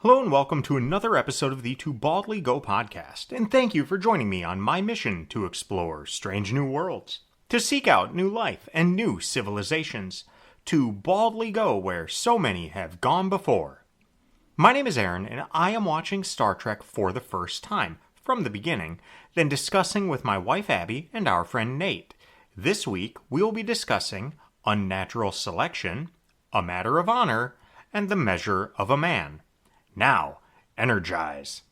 Hello and welcome to another episode of the To Baldly Go podcast, and thank you for joining me on my mission to explore strange new worlds, to seek out new life and new civilizations, to baldly go where so many have gone before. My name is Aaron, and I am watching Star Trek for the first time, from the beginning, then discussing with my wife Abby and our friend Nate. This week, we will be discussing Unnatural Selection, A Matter of Honor, and The Measure of a Man. Now, energize.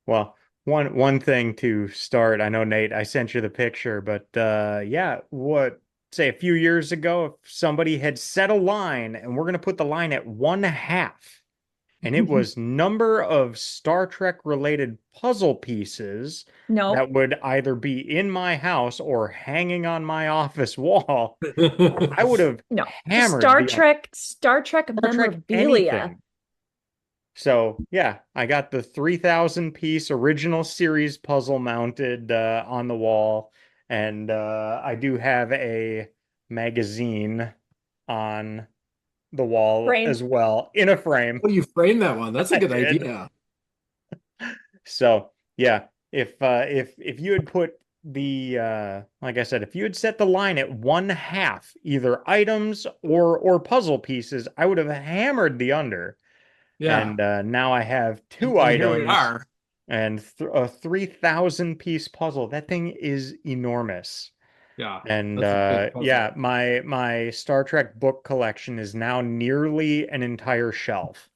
Well, one thing to start, I know Nate, I sent you the picture, but say a few years ago, if somebody had set a line and we're going to put the line at 1/2, and it was number of Star Trek related puzzle pieces No, that would either be in my house or hanging on my office wall, I would have no. hammered Star the Trek, Star Trek Star Trek memorabilia. anything. So yeah, I got the 3,000 piece original series puzzle mounted on the wall, and I do have a magazine on the wall Frame. as well in a frame. Oh, you framed that one. That's a I good did. idea. So yeah, if you had put the like I said, if you had set the line at 1/2, either items or puzzle pieces, I would have hammered the under. Yeah. And now I have two And here we items are. and a 3,000 piece puzzle. That thing is enormous. Yeah. And That's a big puzzle. yeah, my Star Trek book collection is now nearly an entire shelf.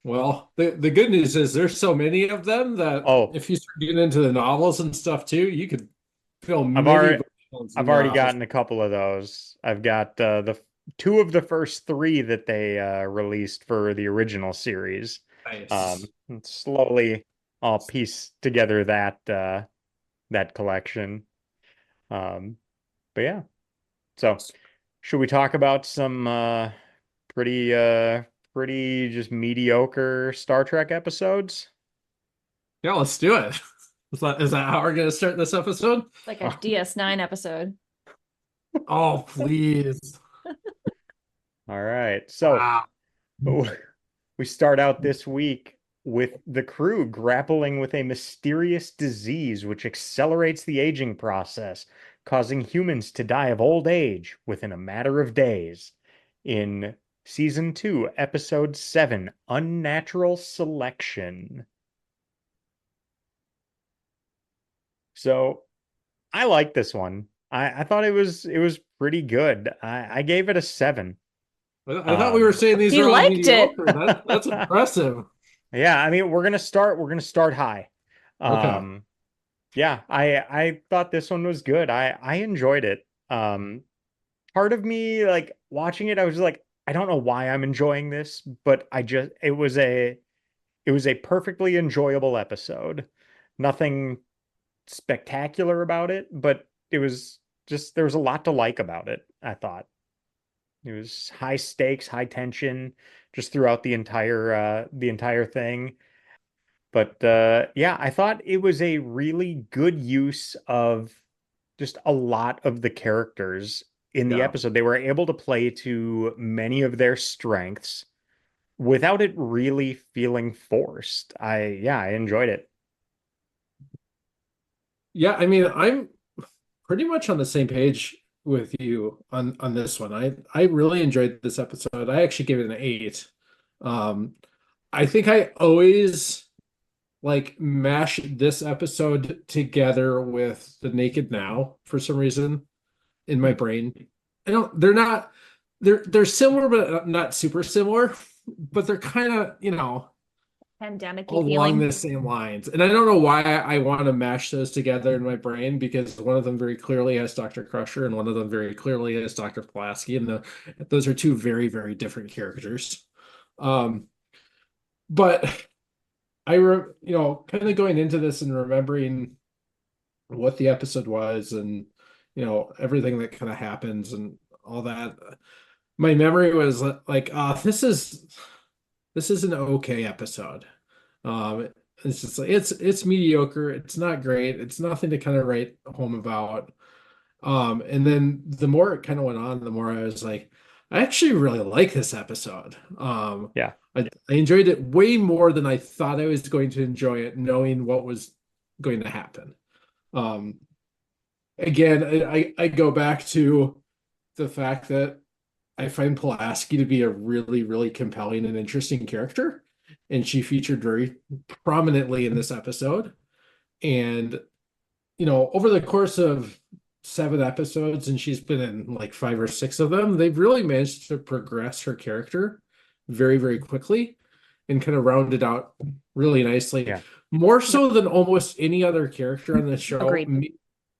Well, the good news is there's so many of them that Oh, if you start getting into the novels and stuff too, you could fill I've many already bookshelves in I've your already house. gotten a couple of those. I've got the two of the first three that they released for the original series. Nice. And slowly I'll piece together that collection. But yeah. So should we talk about some pretty pretty just mediocre Star Trek episodes? Yeah, let's do it. Is that how we're gonna start this episode? Like a DS9 episode. Oh, please. All right. So Wow. we start out this week with the crew grappling with a mysterious disease which accelerates the aging process, causing humans to die of old age within a matter of days. In Season 2, Episode 7, Unnatural Selection. So I like this one. I thought it was pretty good. I gave it a 7. I thought we were saying these He were all liked it. mediocre. That's impressive. Yeah, I mean, we're gonna start high. Okay. Yeah, I thought this one was good. I enjoyed it. Part of me, like watching it, I was like, I don't know why I'm enjoying this, but it was a perfectly enjoyable episode. Nothing spectacular about it, but it was just there was a lot to like about it, I thought. It was high stakes, high tension just throughout the entire thing. But yeah, I thought it was a really good use of just a lot of the characters in the Yeah. episode. They were able to play to many of their strengths without it really feeling forced. I enjoyed it. Yeah, I mean, I'm pretty much on the same page with you on this one. I really enjoyed this episode. I actually gave it an 8. Um, I think I always like mash this episode together with The Naked Now for some reason in my brain. I don't, they're similar, but not super similar, but they're kind of, Pandemic along feeling. the same lines. And I don't know why I want to mash those together in my brain because one of them very clearly has Dr. Crusher and one of them very clearly has Dr. Pulaski. And those are two very, very different characters. But kind of going into this and remembering what the episode was and, everything that kind of happens and all that, my memory was like, this is an okay episode. It's just like it's mediocre. It's not great. It's nothing to kind of write home about. And then the more it kind of went on, the more I was like, I actually really like this episode. Yeah. I enjoyed it way more than I thought I was going to enjoy it, knowing what was going to happen. Um, Again, I go back to the fact that I find Pulaski to be a really, really compelling and interesting character, and she featured very prominently in this episode. And over the course of 7 episodes, and she's been in like 5 or 6 of them, they've really managed to progress her character very, very quickly and kind of round it out really nicely. Yeah. More so than almost any other character on the show. Agreed.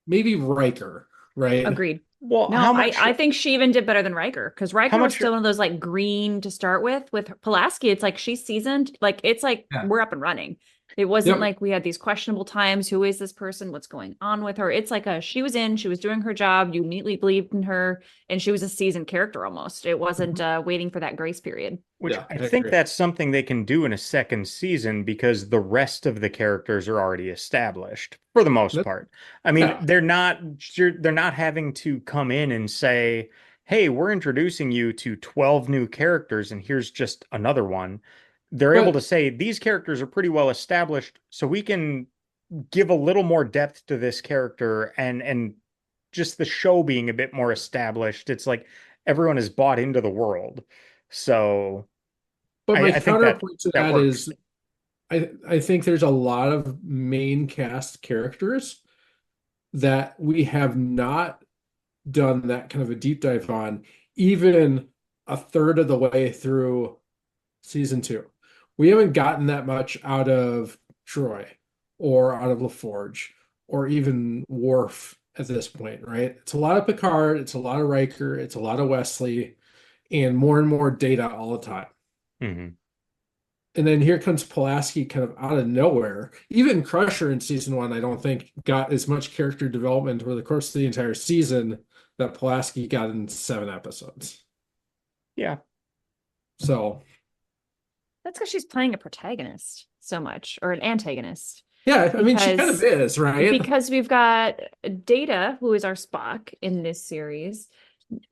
Maybe Riker, right? Agreed. Well, No, how much? I think she even did better than Riker because Riker was much- still one of those like green to start with. With Pulaski, it's like she's seasoned. Like it's like Yeah. we're up and running. It wasn't Yep. like we had these questionable times. Who is this person? What's going on with her? It's like she was doing her job. You immediately believed in her, and she was a seasoned character almost. It wasn't waiting for that grace period. Which Yeah, I I think agree. that's something they can do in a second season because the rest of the characters are already established for the most part. I mean, Yeah. they're not having to come in and say, "Hey, we're introducing you to 12 new characters and here's just another one." They're able to But say these characters are pretty well established, so we can give a little more depth to this character and just the show being a bit more established. It's like everyone is bought into the world. So but my I think that counterpoint to that that works. is I think there's a lot of main cast characters that we have not done that kind of a deep dive on, even a third of the way through season 2. We haven't gotten that much out of Troy or out of LaForge or even Worf at this point, right? It's a lot of Picard, it's a lot of Riker, it's a lot of Wesley, and more data all the time. Mhm. And then here comes Pulaski kind of out of nowhere. Even Crusher in season 1, I don't think got as much character development over the course of the entire season that Pulaski got in 7 episodes. Yeah. So, That's because she's playing a protagonist so much, or an antagonist. yeah, I mean, she kind of Because- is, right? Because we've got Data, who is our Spock in this series,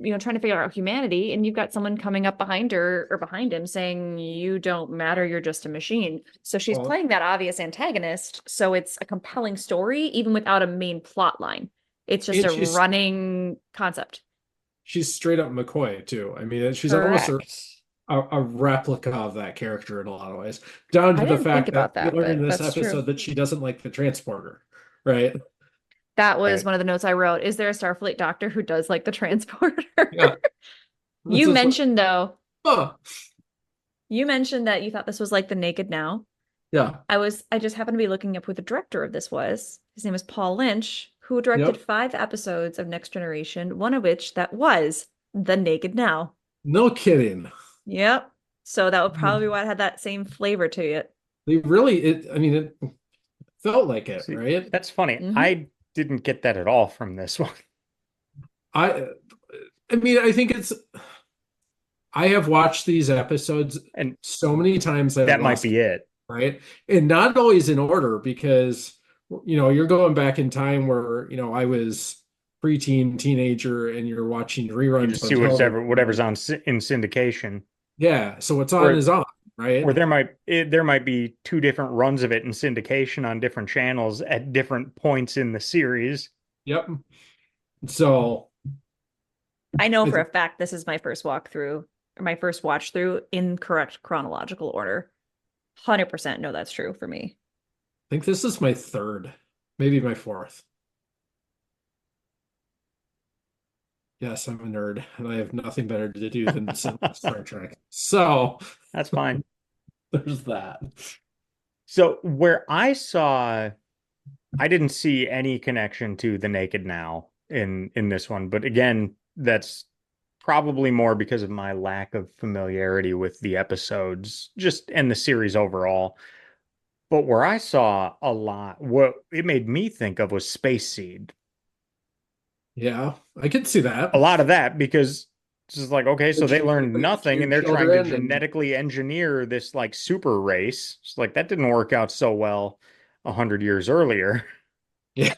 trying to figure out humanity, and you've got someone coming up behind her or behind him saying, "You don't matter, you're just a machine." So she's Well- playing that obvious antagonist. So it's a compelling story, even without a main plot line. It's just And a running concept. She's straight up McCoy, too. I mean, she's almost Correct. a replica of that character in a lot of ways, down to I the didn't fact think about that we that, learned in but this that's true. episode that she doesn't like the transporter, right? That was Right. one of the notes I wrote. Is there a Starfleet doctor who does like the transporter? Yeah. You This is what- mentioned though, Oh, you mentioned that you thought this was like the Naked Now. yeah. I just happened to be looking up who the director of this was. His name was Paul Lynch, who directed Yep. 5 episodes of Next Generation, one of which that was The Naked Now. No kidding. Yep. So that would probably be why it had that same flavor to it. They really, it felt like it, See, right? that's funny. Mhm. I didn't get that at all from this one. I mean, I think I have watched these episodes And so many times that might be it. right? And not always in order because you're going back in time where I was preteen, teenager, and you're watching You reruns just on see television. whatever's on in syndication. Yeah, so what's on Or- is on, right? Or there might be 2 different runs of it in syndication on different channels at different points in the series. Yep. So I know for I a fact this is my first walkthrough, or my first watch through in correct chronological order. 100% know that's true for me. think this is my 3rd, maybe my 4th. Yes, I'm a nerd, and I have nothing better to do than sit with Star Trek. So That's fine. there's that. So where I didn't see any connection to the Naked Now in this one, but again, that's probably more because of my lack of familiarity with the episodes, just and the series overall. But where I saw a lot, what it made me think of was Space Seed. Yeah, I could see that. A lot of that because it's just like, okay, so they Engineer learned like nothing and your they're trying to children and- genetically engineer this like super race. It's like that didn't work out so well 100 years earlier. Yeah.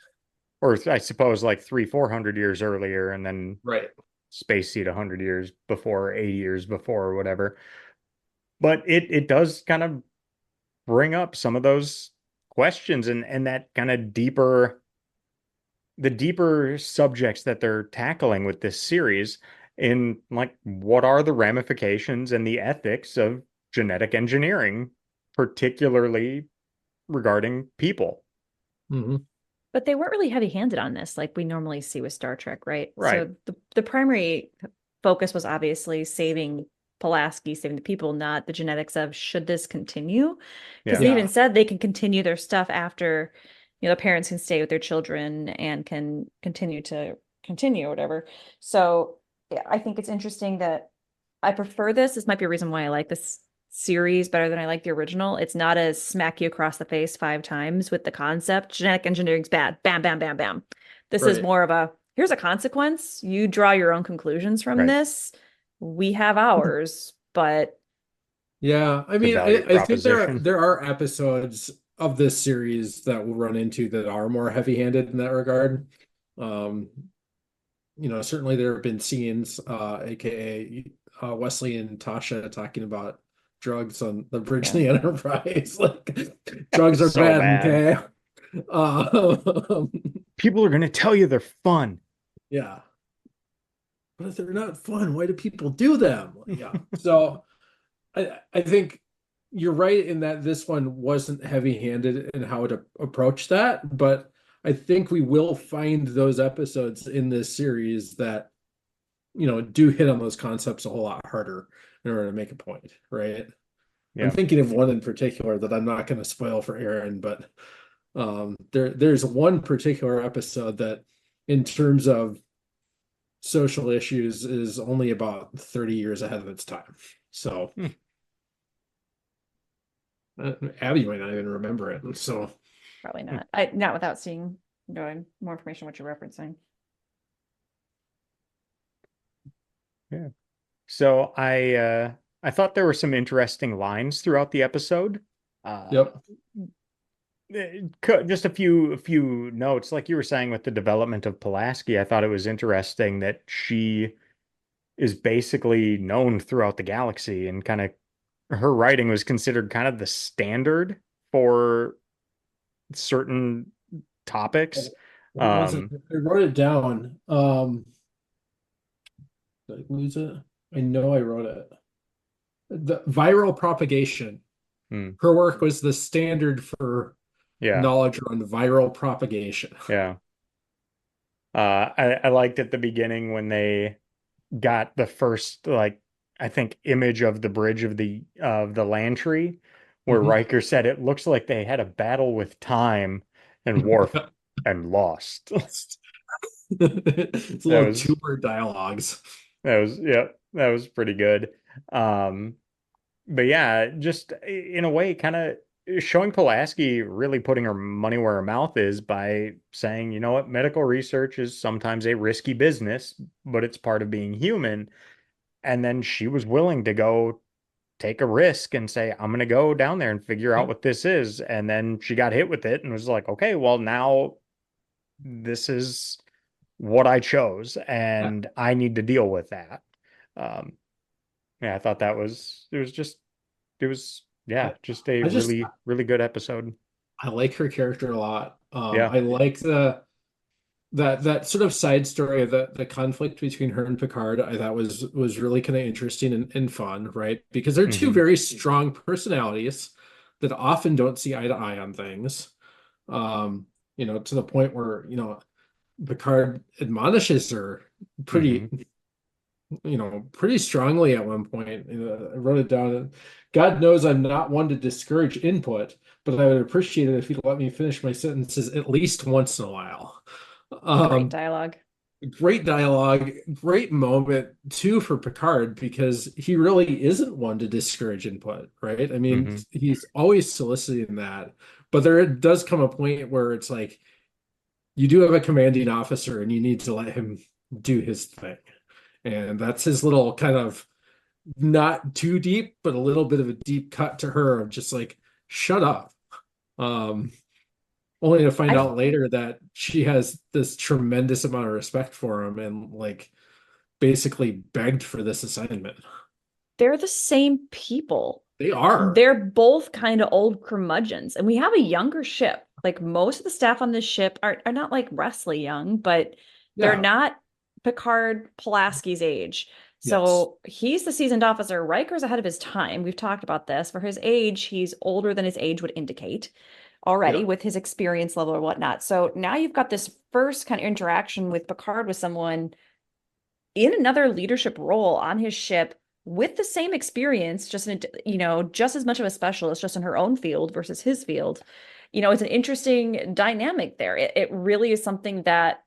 Or I suppose like 300-400 years earlier, and then Right. spacesuit 100 years before, 80 years before, or whatever. But it does kind of bring up some of those questions and that kind of deeper subjects that they're tackling with this series in like what are the ramifications and the ethics of genetic engineering, particularly regarding people. Hmm. But they weren't really heavy-handed on this like we normally see with Star Trek, right? Right. So the primary focus was obviously saving Pulaski, saving the people, not the genetics of should this continue? Because Yeah. they even said they can continue their stuff after, the parents can stay with their children and can continue or whatever. So yeah, I think it's interesting that I prefer this. This might be a reason why I like this series better than I like the original. It's not as smack you across the face 5 times with the concept. Genetic engineering's bad. Bam, bam, bam, bam. This is Right. more of a here's a consequence. You draw your own conclusions from Right. this. We have ours, but Yeah, I Good mean, value I think proposition. there are episodes of this series that we'll run into that are more heavy-handed in that regard. Um, certainly there have been scenes, aka Wesley and Tasha talking about drugs on the bridge of the Enterprise. Like drugs are So bad, bad. okay? Um, People are going to tell you they're fun. yeah. But if they're not fun, why do people do them? Yeah. So I think you're right in that this one wasn't heavy-handed in how to approach that, but I think we will find those episodes in this series that, do hit on those concepts a whole lot harder in order to make a point, right? I'm Yeah. thinking of one in particular that I'm not going to spoil for Aaron, but there's one particular episode that, in terms of social issues, is only about 30 years ahead of its time. So Hmm. Abby might not even remember it. So probably not. I not without seeing knowing more information what you're referencing. Yeah. So I thought there were some interesting lines throughout the episode. Uh, yep. just a few notes, like you were saying with the development of Pulaski. I thought it was interesting that she is basically known throughout the galaxy, and kind of her writing was considered kind of the standard for certain topics. What was it? Um, I wrote it down. Did I lose it? I know I wrote it. The viral propagation. hmm, Her work was the standard for yeah, knowledge on viral propagation. yeah. I liked at the beginning when they got the first, like, I think image of the bridge of the Lantry, where Mhm. Riker said it looks like they had a battle with time and Worf and lost. It's a That little was two-word dialogues. yeah, that was pretty good. Um, but yeah, just in a way, kind of showing Pulaski really putting her money where her mouth is by saying, you know what, medical research is sometimes a risky business, but it's part of being human. And then she was willing to go take a risk and say, I'm going to go down there and figure out Yep. what this is. And then she got hit with it and was like, okay, well, now this is what I chose I, and I need to deal with that. Um, yeah, I thought yeah, I, just a I just really, really good episode. I like her character a lot. Yeah. I like that sort of side story of the conflict between her and Picard. I thought was really kind of interesting and fun, right? Because they're two Hmm. very strong personalities that often don't see eye to eye on things. To the point where, Picard admonishes her Hmm. pretty, pretty strongly at one point. I wrote it down. God knows I'm not one to discourage input, but I would appreciate it if you'd let me finish my sentences at least once in a while. Great Um, dialogue. Great dialogue, great moment too for Picard because he really isn't one to discourage input, right? I mean, Hmm. he's always soliciting that, but there does come a point where it's like you do have a commanding officer and you need to let him do his thing. And that's his little kind of not too deep, but a little bit of a deep cut to her of just like, shut up. Um, Only to find I out later that she has this tremendous amount of respect for him and like basically begged for this assignment. They're the same people. They are. They're both kind of old curmudgeons, and we have a younger ship. Like most of the staff on this ship are not like wrestly young, but they're Yeah. not Picard Pulaski's age. Yes. So he's the seasoned officer. Riker's ahead of his time. We've talked about this. For his age, he's older than his age would indicate already Yeah. with his experience level or whatnot. So now you've got this first kind of interaction with Picard with someone in another leadership role on his ship with the same experience, just in, just as much of a specialist, just in her own field versus his field. It's an interesting dynamic there. It really is something that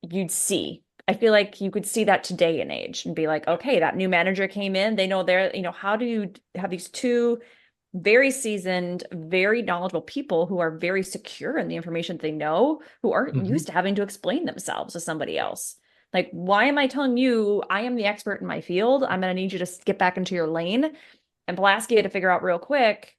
you'd see. I feel like you could see that today and age and be like, okay, that new manager came in. They know how do you have these two very seasoned, very knowledgeable people who are very secure in the information they know, who aren't Mhm. used to having to explain themselves to somebody else. Like, why am I telling you I am the expert in my field? I'm going to need you to get back into your lane. And Pulaski had to figure out real quick,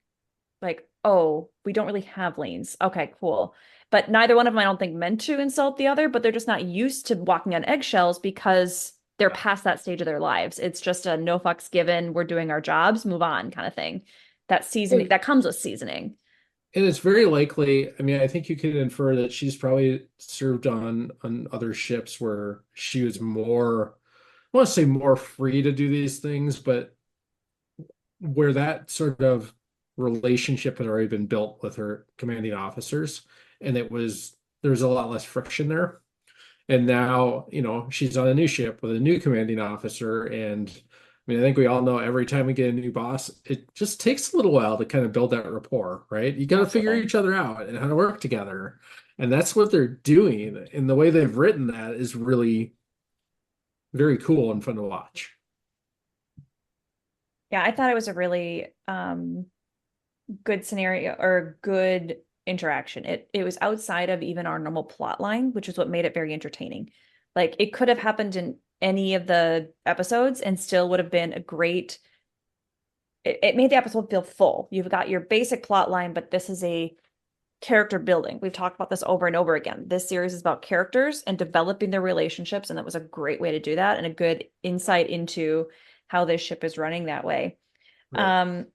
like, oh, we don't really have lanes. Okay, cool. But neither one of them, I don't think, meant to insult the other, but they're just not used to walking on eggshells because they're past that stage of their lives. It's just a no fucks given, we're doing our jobs, move on kind of thing. That seasoning, that comes with seasoning. And it's very likely, I mean, I think you can infer that she's probably served on other ships where she was more, I want to say more free to do these things, but where that sort of relationship had already been built with her commanding officers, and there's a lot less friction there. And now, she's on a new ship with a new commanding officer. And I mean, I think we all know every time we get a new boss, it just takes a little while to kind of build that rapport, right? You got to figure Absolutely. each other out and how to work together. And that's what they're doing. And the way they've written that is really very cool and fun to watch. Yeah, I thought it was a really good scenario or good interaction. It was outside of even our normal plot line, which is what made it very entertaining. Like it could have happened in any of the episodes and still would have been a great it made the episode feel full. You've got your basic plot line, but this is a character building. We've talked about this over and over again. This series is about characters and developing their relationships, and that was a great way to do that and a good insight into how this ship is running that way. Right.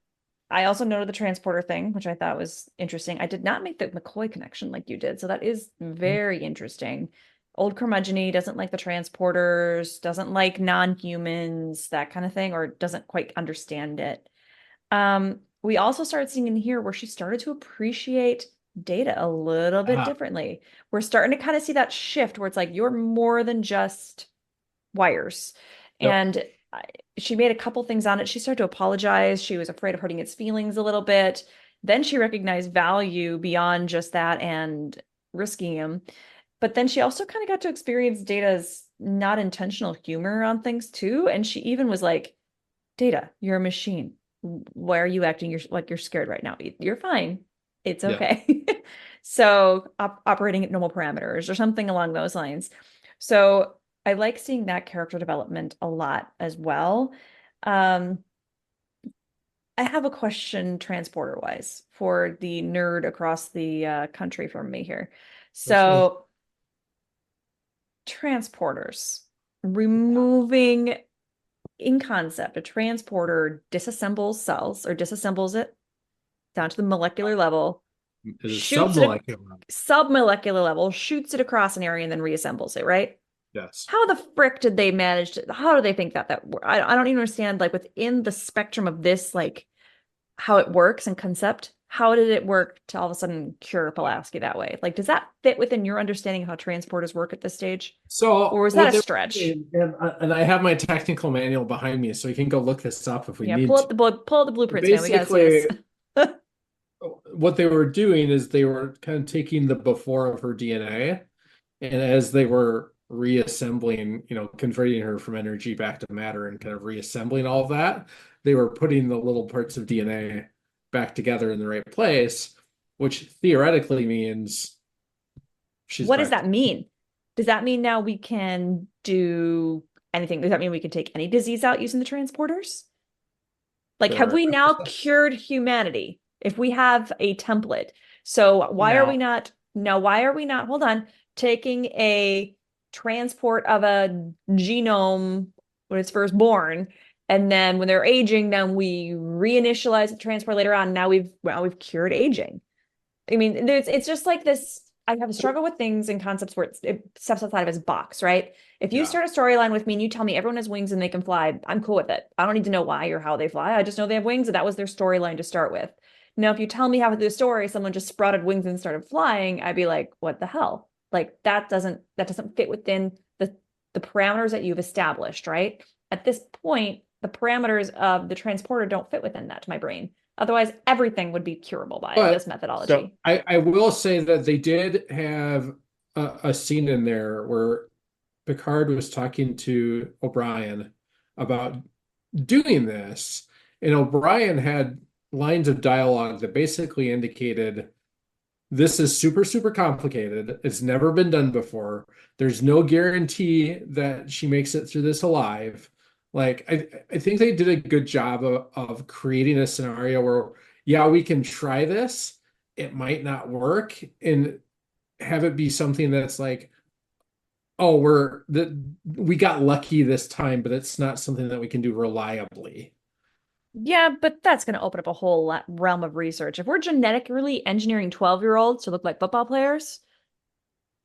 I also noted the transporter thing, which I thought was interesting. I did not make the McCoy connection like you did, so that is very interesting. Old curmudgeon doesn't like the transporters, doesn't like non-humans, that kind of thing, or doesn't quite understand it. We also started seeing in here where she started to appreciate Data a little bit differently. We're starting to kind of see that shift where it's like you're more than just wires. Yep. And she made a couple things on it. She started to apologize. She was afraid of hurting its feelings a little bit. Then she recognized value beyond just that and risking him. But then she also kind of got to experience Data's not intentional humor on things too. And she even was like, Data, you're a machine. Why are you acting like you're scared right now? You're fine. It's Yeah. okay. So operating at normal parameters or something along those lines. So I like seeing that character development a lot as well. I have a question transporter wise for the nerd across the country from me here. So transporters, removing in concept, a transporter disassembles cells or disassembles it down to the molecular level, It is shoots it submolecular. submolecular level, shoots it across an area and then reassembles it, right? Yes. How the frick did they manage to, how do they think that I don't even understand, like within the spectrum of this, like how it works and concept, how did it work to all of a sudden cure Pulaski that way? Like, does that fit within your understanding of how transporters work at this stage? So Or was what that a they were stretch? doing, and I have my technical manual behind me, so you can go look this up if we Yeah, need pull to. up the blueprints, man. We gotta see Basically, this. what they were doing is they were kind of taking the before of her DNA, and as they were reassembling, converting her from energy back to matter and kind of reassembling all of that, they were putting the little parts of DNA back together in the right place, which theoretically means she's What does back. that mean? Does that mean now we can do anything? Does that mean we can take any disease out using the transporters? Like, have we now cured humanity if we have a template? So why are we not, hold on, taking a transport of a genome when it's first born, and then when they're aging, then we reinitialize the transport later on. Now we've cured aging. I mean, it's just like this. I have a struggle with things and concepts where it steps outside of its box, right? If you start a storyline with me and you tell me everyone has wings and they can fly, I'm cool with it. I don't need to know why or how they fly. I just know they have wings, and that was their storyline to start with. Now, if you tell me how through the story someone just sprouted wings and started flying, I'd be like, what the hell? Like that doesn't fit within the parameters that you've established, right? At this point, the parameters of the transporter don't fit within that to my brain. Otherwise, everything would be curable by this methodology. So I will say that they did have a scene in there where Picard was talking to O'Brien about doing this, and O'Brien had lines of dialogue that basically indicated this is super, super complicated. It's never been done before. There's no guarantee that she makes it through this alive. Like, I think they did a good job of creating a scenario where, yeah, we can try this. It might not work, and have it be something that's like, oh, we got lucky this time, but it's not something that we can do reliably. Yeah, but that's going to open up a whole realm of research. If we're genetically engineering 12-year-olds to look like football players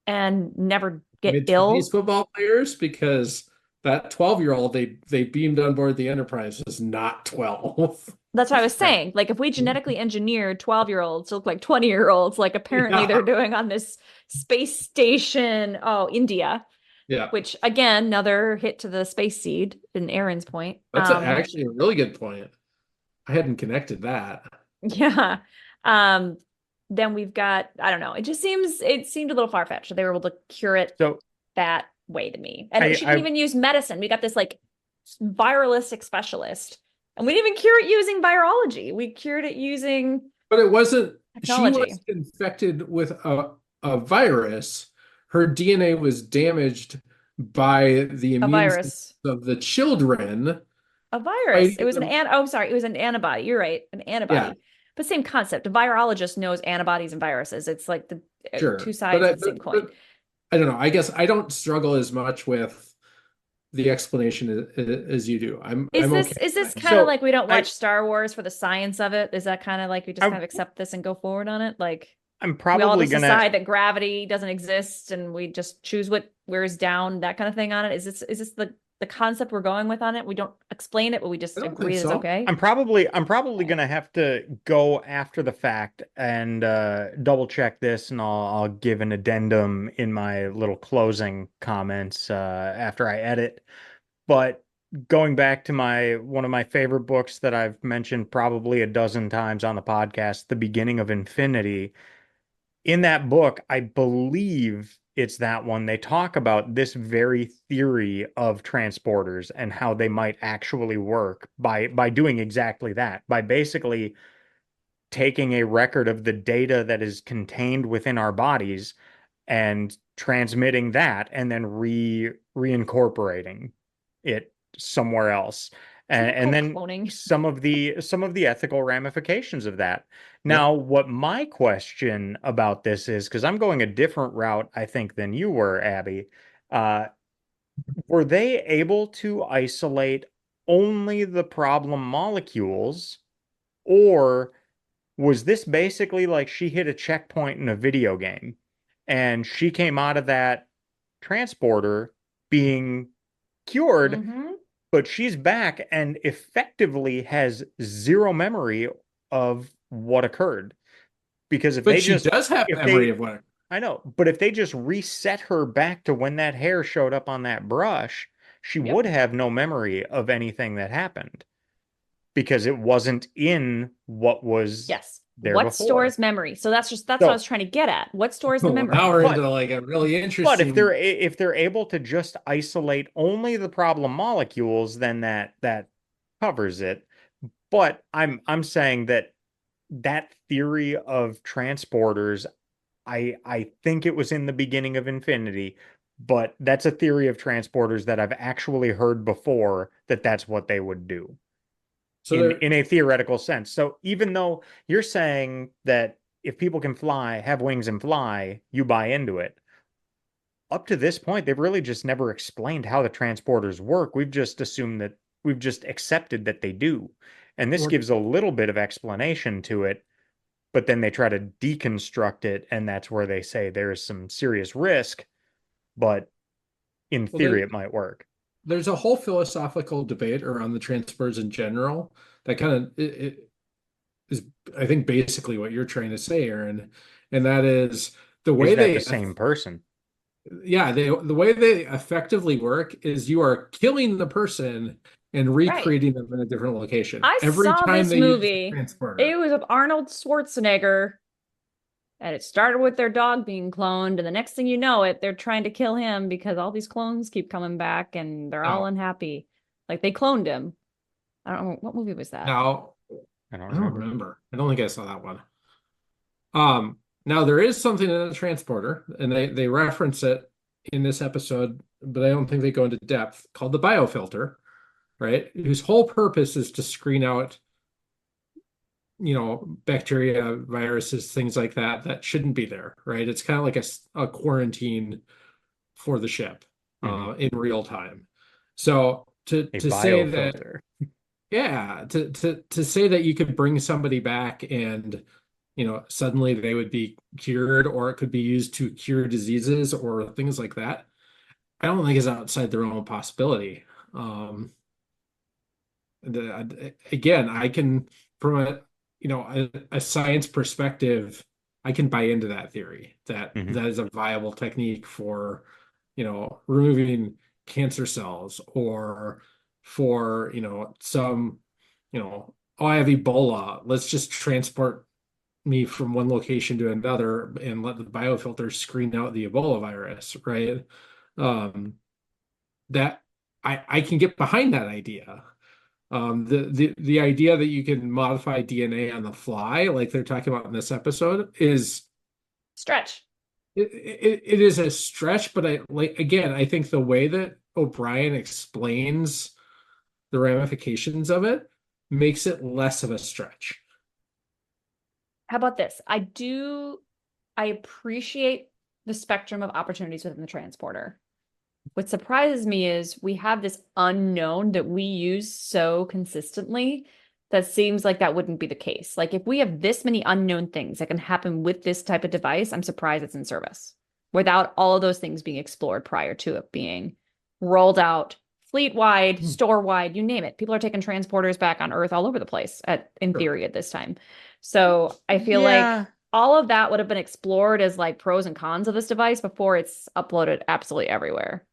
and never get ill. These football players, because that 12-year-old they beamed on board the Enterprise is not 12. That's what I was saying. Like, if we genetically engineered 12-year-olds to look like 20-year-olds, like apparently they're doing on this space station, India. Yeah. Which, again, another hit to the space seed, in Aaron's point. That's actually a really good point. I hadn't connected that. Yeah. Then we've got, I don't know. It seemed a little far-fetched that they were able to cure it that way to me. And she didn't even use medicine. We got this like viralistic specialist, and we didn't even cure it using virology. We cured it using But it wasn't technology. She was infected with a virus. Her DNA was damaged by the immune system of the children. A virus. It was it was an antibody. You're right, an antibody. Yeah. But same concept. A virologist knows antibodies and viruses. It's like the two sides of the same coin. I don't know. I guess I don't struggle as much with the explanation as you do. Is this kind of like we don't watch Star Wars for the science of it? Is that kind of like we just kind of accept this and go forward on it? Like I'm probably we all just decide that gravity doesn't exist and we just choose what wears down, that kind of thing on it. Is this the concept we're going with on it? We don't explain it, but we just agree it's okay. I'm probably gonna have to go after the fact and double check this, and I'll give an addendum in my little closing comments after I edit. But going back to one of my favorite books that I've mentioned probably a dozen times on the podcast, The Beginning of Infinity. In that book, I believe it's that one, they talk about this very theory of transporters and how they might actually work by doing exactly that, by basically taking a record of the data that is contained within our bodies and transmitting that and then reincorporating it somewhere else. And then cloning. some of the ethical ramifications of that. Now, what my question about this is, because I'm going a different route, I think, than you were, Abby. Were they able to isolate only the problem molecules, or was this basically like she hit a checkpoint in a video game and she came out of that transporter being cured? Mm-hmm. But she's back and effectively has zero memory of what occurred. Because she does have memory of what. I know, but if they just reset her back to when that hair showed up on that brush, she would have no memory of anything that happened. Because it wasn't in what was there what before. Stores memory? So that's what I was trying to get at. What stores the memory? Now we're into like a really interesting. But if they're able to just isolate only the problem molecules, then that covers it. But I'm saying that theory of transporters, I think it was in the Beginning of Infinity, but that's a theory of transporters that I've actually heard before, that's what they would do. So in a theoretical sense. So even though you're saying that if people can fly, have wings and fly, you buy into it. up to this point, they've really just never explained how the transporters work. We've just assumed that we've just accepted that they do. And this Or- gives a little bit of explanation to it, but then they try to deconstruct it, and that's where they say there is some serious risk, but in Well, theory, it might work. there's a whole philosophical debate around the transporters in general that kind of it is, I think, basically what you're trying to say, Aaron, and that is the way Is that they the same person? yeah, the way they effectively work is you are killing the person and Right. recreating them in a different location I every saw time this they use the movie. transporter. It was with Arnold Schwarzenegger, and it started with their dog being cloned, and the next thing you know it, they're trying to kill him because all these clones keep coming back and they're all Now, unhappy. Like they cloned him. I don't know what movie was that. now I don't I don't remember. remember. I don't think I saw that one. Now there is something in the transporter, and they reference it in this episode, but I don't think they go into depth, called the biofilter, right? Whose whole purpose is to screen out, bacteria, viruses, things like that that shouldn't be there, right? It's kind of like a quarantine for the ship in real time. So A to say that, biofilter. yeah, to say that you could bring somebody back and suddenly they would be cured, or it could be used to cure diseases or things like that, I don't think is outside the realm of possibility. Again, I can, from a science perspective, I can buy into that theory that Mhm. that is a viable technique for, removing cancer cells, or for, some, oh, I have Ebola. Let's just transport me from one location to another and let the biofilter screen out the Ebola virus, right? Um, that I can get behind that idea. The idea that you can modify DNA on the fly, like they're talking about in this episode, is Stretch. it is a stretch, but I think the way that O'Brien explains the ramifications of it makes it less of a stretch. How about this? I appreciate the spectrum of opportunities within the transporter. What surprises me is we have this unknown that we use so consistently that seems like that wouldn't be the case. Like if we have this many unknown things that can happen with this type of device, I'm surprised it's in service without all of those things being explored prior to it being rolled out fleet-wide, store-wide, you name it. People are taking transporters back on Earth all over the place in theory at this time. So I feel like all of that would have been explored as like pros and cons of this device before it's uploaded absolutely everywhere.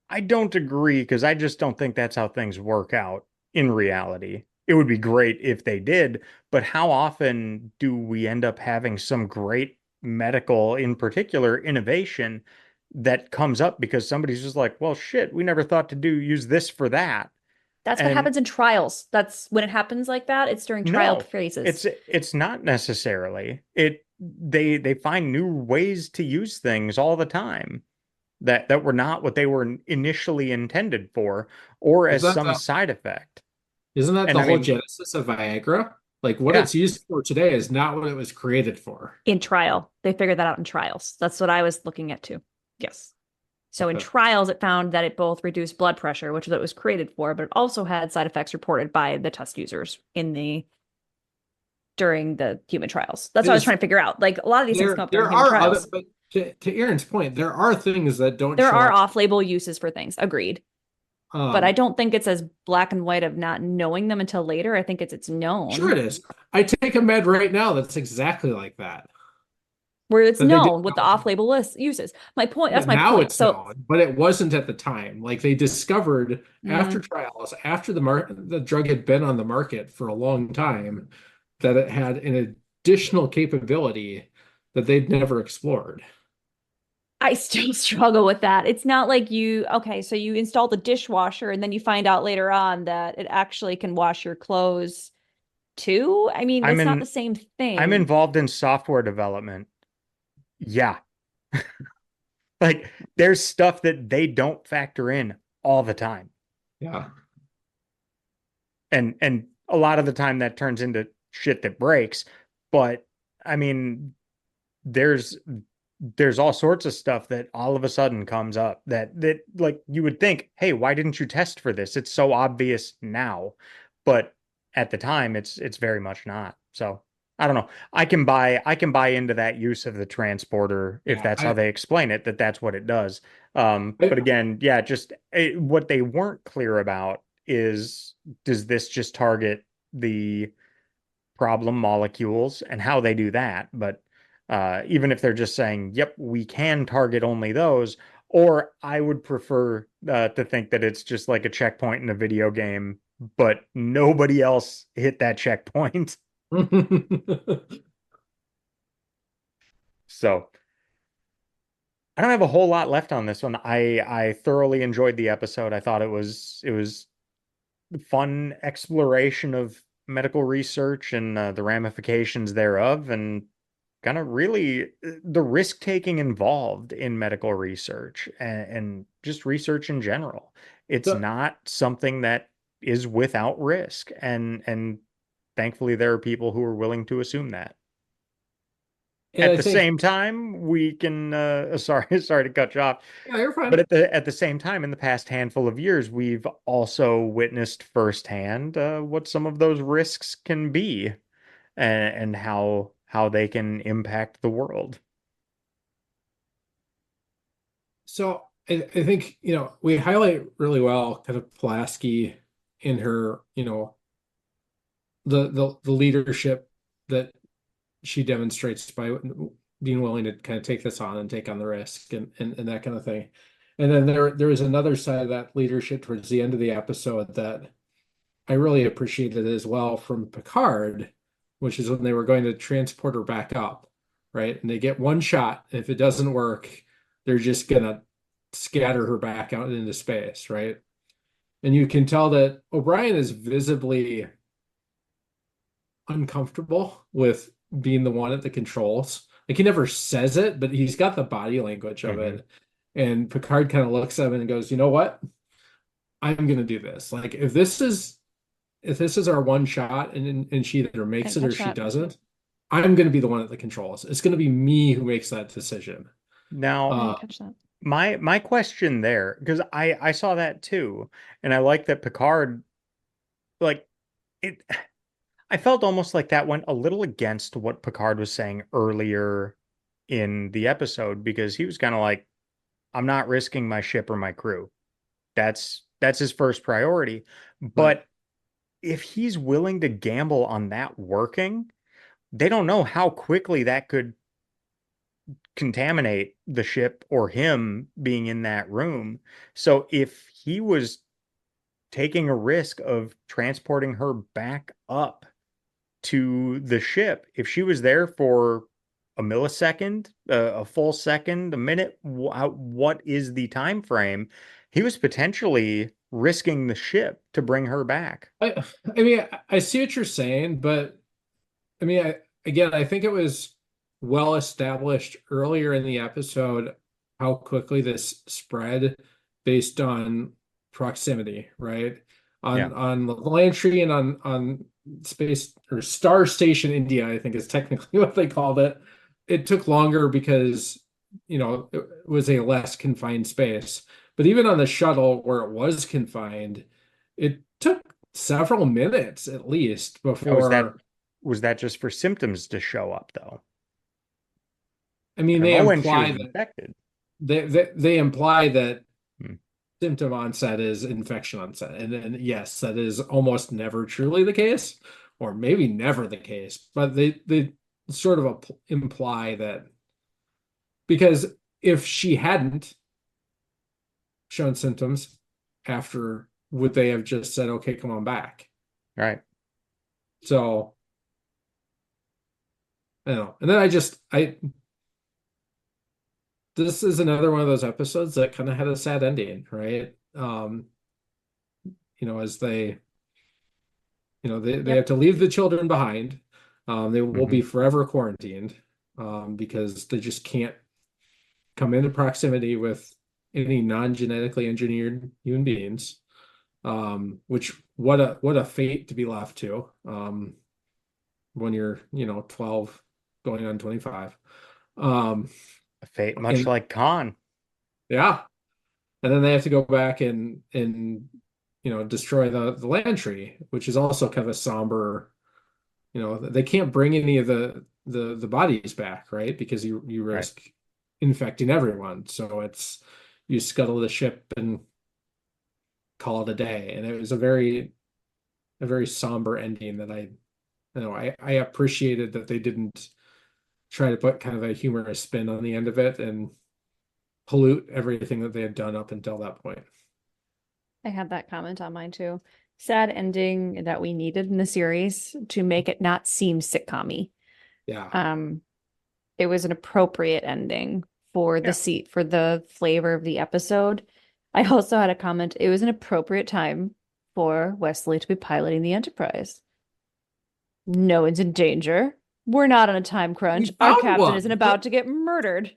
I don't agree, because I just don't think that's how things work out in reality. It would be great if they did, but how often do we end up having some great medical, in particular, innovation that comes up because somebody's just like, well, shit, we never thought to use this for that. That's what And happens in trials. That's when it happens like that. It's during trial no, phases. it's not necessarily. They find new ways to use things all the time that were not what they were initially intended for, or Is as that some the side effect. Isn't that And the I whole mean, genesis of Viagra? Like what yeah, it's used for today is not what it was created for. In trial. They figured that out in trials. That's what I was looking at too. Yes. So in Okay. trials, it found that it both reduced blood pressure, which is what it was created for, but it also had side effects reported by the test users during the human trials. That's what I was Is trying to figure out. Like a lot of these things come up during there human are other, trials. but to Aaron's point, there are things that don't There show are up. off-label uses for things. Agreed. But I don't think it's as black and white of not knowing them until later. I think it's Sure known. it is. I take a med right now that's exactly like that. Where it's That they didn't known what the know. off-label list uses. My point, Yeah, that's my now point. it's So known, but it wasn't at the time. Like they discovered after trials, after the drug had been on the market for a long time, that it had an additional capability that they'd never explored. I still struggle with that. It's not like so you install the dishwasher and then you find out later on that it actually can wash your clothes too. I mean, I'm it's not in the same I'm thing. involved in software development. Yeah. Like there's stuff that they don't factor in all the time. Yeah. And a lot of the time that turns into shit that breaks. But I mean, there's there's all sorts of stuff that all of a sudden comes up that like you would think, hey, why didn't you test for this? It's so obvious now. But at the time it's very much not. So I don't know. I can buy into that use of the transporter if Yeah, that's how they explain it, that's what it does. I But again, yeah, just what they weren't clear about is, does this just target the problem molecules and how they do that? But even if they're just saying, yep, we can target only those, or I would prefer to think that it's just like a checkpoint in a video game, but nobody else hit that checkpoint. So I don't have a whole lot left on this one. I thoroughly enjoyed the episode. I thought it was fun exploration of medical research and the ramifications thereof, and kind of really the risk taking involved in medical research and just research in general. It's so, not something that is without risk, and thankfully there are people who are willing to assume that. and At I the think, same time, we can sorry to cut you off, yeah, you're but fine. at the same time, in the past handful of years, we've also witnessed firsthand what some of those risks can be, and how they can impact the world. So I think, we highlight really well kind of Pulaski in her, the leadership that she demonstrates by being willing to kind of take this on and take on the risk and that kind of thing. And then there is another side of that leadership towards the end of the episode that I really appreciated as well from Picard, which is when they were going to transport her back up, right? And they get one shot. If it doesn't work, they're just gonna scatter her back out into space, right? And you can tell that O'Brien is visibly uncomfortable with being the one at the controls. Like he never says it, but he's got the body language of Hmm. it. And Picard kind of looks at him and goes, "You know what? I'm gonna do this. Like if this is our one shot and she either I makes didn't it or catch she that. doesn't, I'm gonna be the one at the controls. It's gonna be me who makes that decision." I Now, didn't Uh, catch that. my question there, because I saw that too, and I like that Picard, like it. I felt almost like that went a little against what Picard was saying earlier in the episode, because he was kind of like, I'm not risking my ship or my crew. That's his first priority. right. But if he's willing to gamble on that working, they don't know how quickly that could contaminate the ship or him being in that room. So if he was taking a risk of transporting her back up to the ship, if she was there for a millisecond, a full second, a minute, what is the time frame? He was potentially risking the ship to bring her back. I mean, I see what you're saying, but I mean, again, I think it was well established earlier in the episode how quickly this spread based on proximity, right? Yeah. On the Lantry and on space or Star Station India, I think is technically what they called it. It took longer because, it was a less confined space. But even on the shuttle where it was confined, it took several minutes at least Now, before. was that just for symptoms to show up though? I I mean, don't they know when she imply was that infected. they imply that Hmm. symptom onset is infection onset, and yes, that is almost never truly the case, or maybe never the case. But they sort of imply that because if she hadn't shown symptoms after, would they have just said, "Okay, come on back"? Right. So I don't know. And then I this is another one of those episodes that kind of had a sad ending, right? As they have Yep. to leave the children behind. They will Hmm. be forever quarantined because they just can't come into proximity with any non-genetically engineered human beings. Which what a fate to be left to when you're 12 going on 25. Um, A fate much And like Khan. yeah, and then they have to go back and destroy the land tree, which is also kind of a somber. They can't bring any of the bodies back, right? Because you Right. risk infecting everyone. So you scuttle the ship and call it a day. And it was a very somber ending that I appreciated that they didn't try to put kind of a humorous spin on the end of it and pollute everything that they had done up until that point. I had that comment on mine too. Sad ending that we needed in the series to make it not seem sitcom-y. Yeah. It was an appropriate ending for the Yeah. seat for the flavor of the episode. I also had a comment. It was an appropriate time for Wesley to be piloting the Enterprise. No one's in danger. We're not on a time crunch. We Our found captain isn't one. about to get murdered.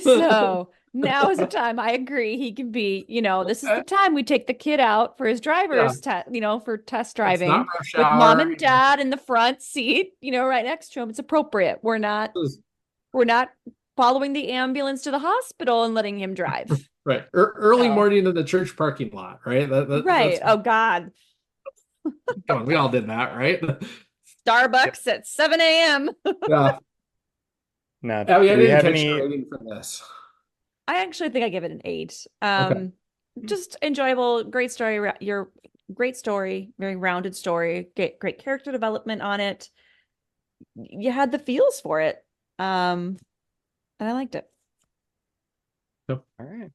So now is the time. I agree. He can be, this is the time we take the kid out for his driver's test, for test It's not driving rush with mom hour. and dad in the front seat, right next to him. It's appropriate. We're not following the ambulance to the hospital and letting him drive. Right. Early So, morning in the church parking lot, right? right. Oh God. Come on, we all did that, right? Starbucks at 7 a.m. Yeah. Now, Abby, I do we didn't have catch any? your rating for this. I actually think I give it an 8. Okay. Just enjoyable, great story. Your great story, very rounded story, great character development on it. You had the feels for it. And I liked it. All right.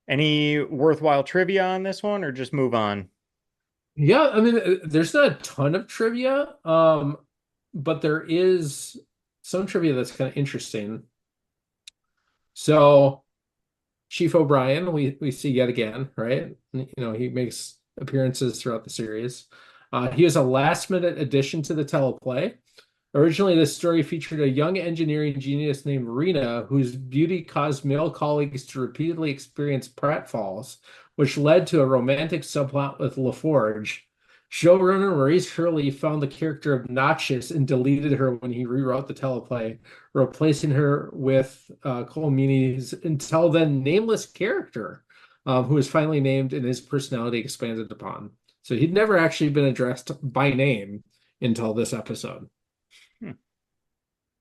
Any worthwhile trivia on this one, or just move on? Yeah, I mean, there's not a ton of trivia, but there is some trivia that's kind of interesting. So, Chief O'Brien, we see yet again, right? He makes appearances throughout the series. He is a last-minute addition to the teleplay. Originally, this story featured a young engineering genius named Rena, whose beauty caused male colleagues to repeatedly experience pratfalls, which led to a romantic subplot with LaForge. Showrunner Maurice Hurley found the character obnoxious and deleted her when he rewrote the teleplay, replacing her with Cole Meany's until then nameless character, who was finally named and his personality expanded upon. So he'd never actually been addressed by name until this episode.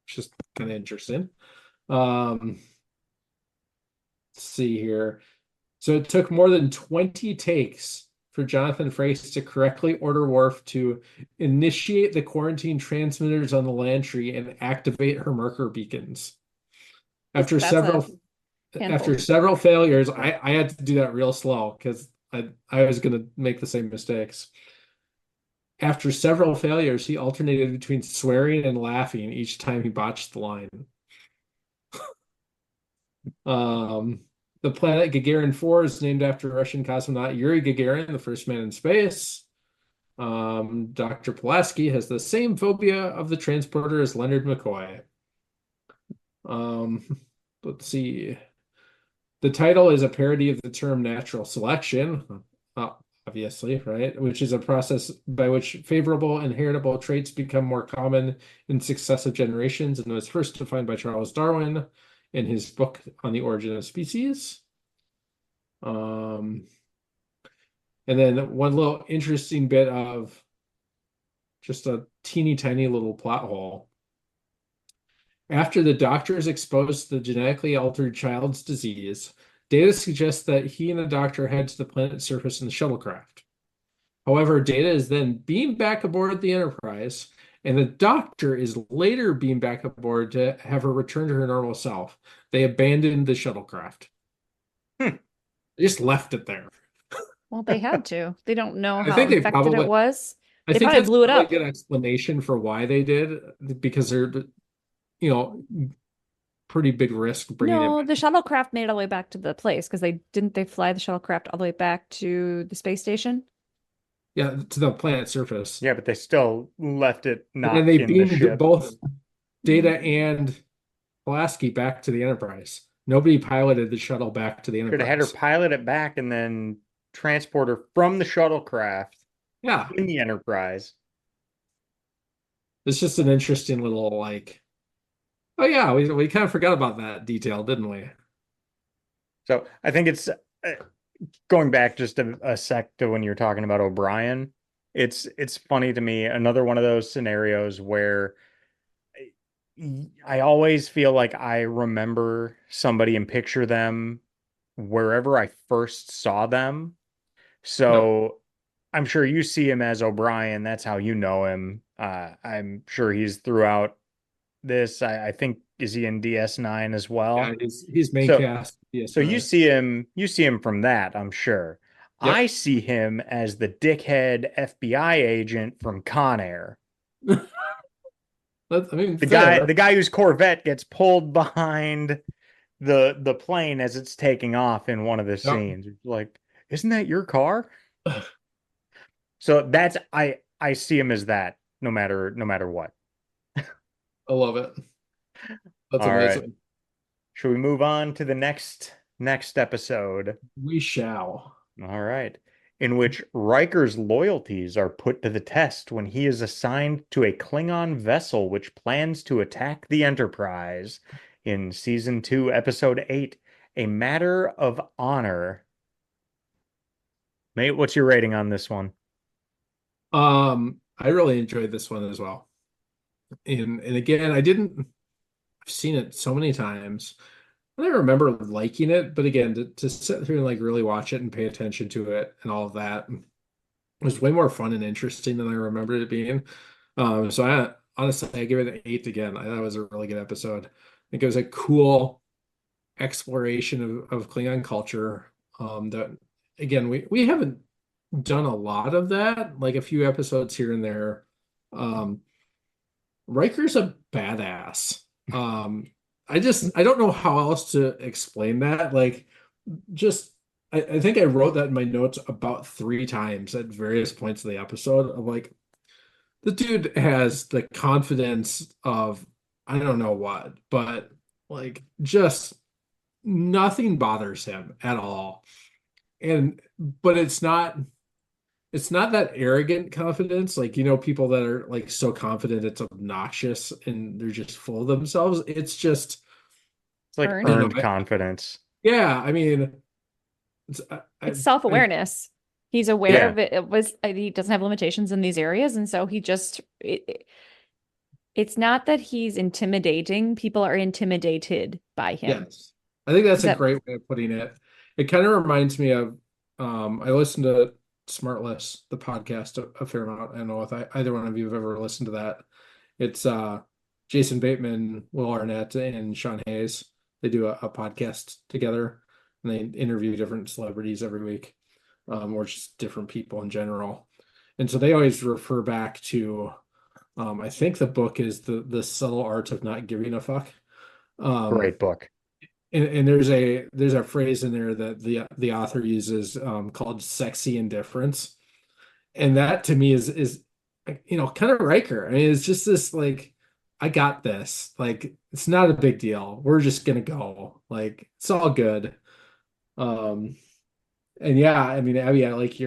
Just kind of interesting. Let's see here. So it took more than 20 takes for Jonathan Frakes to correctly order Worf to initiate the quarantine transmitters on the Lantry and activate her marker beacons. After That's several failures, I had to do that real slow because I was going to make the same mistakes. After several failures, he alternated between swearing and laughing each time he botched the line. The planet Gagarin 4 is named after Russian cosmonaut Yuri Gagarin, the first man in space. Dr. Pulaski has the same phobia of the transporter as Leonard McCoy. Let's see. The title is a parody of the term natural selection. Obviously, right? Which is a process by which favorable inheritable traits become more common in successive generations and was first defined by Charles Darwin in his book on the origin of species. And then one little interesting bit of just a teeny tiny little plot hole. After the doctor is exposed to the genetically altered child's disease, Data suggests that he and the doctor head to the planet's surface in the shuttlecraft. However, Data is then beamed back aboard the Enterprise, and the doctor is later beamed back aboard to have her return to her normal self. They abandoned the shuttlecraft. They just left it there. Well, they had to. They don't know I how think they infected it was. I They think probably that's blew it a really up. good explanation for why they did, because they're, pretty big risk bringing No, it the back. shuttlecraft made it all the way back to the place because they fly the shuttlecraft all the way back to the space station. Yeah, to the planet surface. Yeah, but they still left it And then not they in the beamed ship. both Data and Pulaski back to the Enterprise. Nobody piloted the shuttle back to the Could have had her Enterprise. pilot it back and then transport her from the shuttlecraft Yeah, in the Enterprise. it's just an interesting little Oh yeah, we kind of forgot about that detail, didn't we? So I think it's going back just a sec to when you're talking about O'Brien. It's funny to me. Another one of those scenarios where I always feel like I remember somebody and picture them wherever I first saw them. Yep. So I'm sure you see him as O'Brien. That's how you know him. I'm sure he's throughout this. I think is he in DS9 as Yeah, well? he's main So cast. Yes, so you no. see him from that, I'm sure. I Yep. see him as the dickhead FBI agent from Con Air. I mean, The fair. guy whose Corvette gets pulled behind the plane as it's taking off in one of the Yep. scenes. It's like, isn't that your car? So that's I see him as that no matter what. I love it. That's All right. amazing. Should we move on to the next episode? We shall. All right. In which Riker's loyalties are put to the test when he is assigned to a Klingon vessel which plans to attack the Enterprise in season 2, episode 8, A Matter of Honor. Mate, what's your rating on this one? I really enjoyed this one as well. And again, I've seen it so many times. And I remember liking it, but again, to sit here and like really watch it and pay attention to it and all of that was way more fun and interesting than I remembered it being. So I honestly I give it an 8 again. I thought it was a really good episode. I think it was a cool exploration of Klingon culture. That again, we haven't done a lot of that, like a few episodes here and there. Um, Riker's a badass. I don't know how else to explain that. Like, just I think I wrote that in my notes about 3 times at various points of the episode. Of like, the dude has the confidence of I don't know what, but like just nothing bothers him at all. And but it's not that arrogant confidence, like people that are like so confident it's obnoxious and they're just full of themselves. It's just It's like I don't Earned. know. earned confidence. Yeah, I mean, it's, It's I self-awareness. He's aware Yeah. of it. He doesn't have limitations in these areas, and so it's not that he's intimidating. People are intimidated by him. yes, I think that's Is a that great way of putting it. It kind of reminds me of I listened to Smartless, the podcast, a fair amount. I don't know if either one of you have ever listened to that. It's Jason Bateman, Will Arnett, and Sean Hayes. They do a podcast together, and they interview different celebrities every week, or just different people in general. And so they always refer back to, I think the book is the Subtle Art of Not Giving a Fuck. Um, Great book. and there's a phrase in there that the author uses called sexy indifference, and that to me is kind of Riker. I mean, it's just this like, I got this. Like, it's not a big deal. We're just gonna go. Like, it's all good. Um, and yeah, I mean, Abby, I like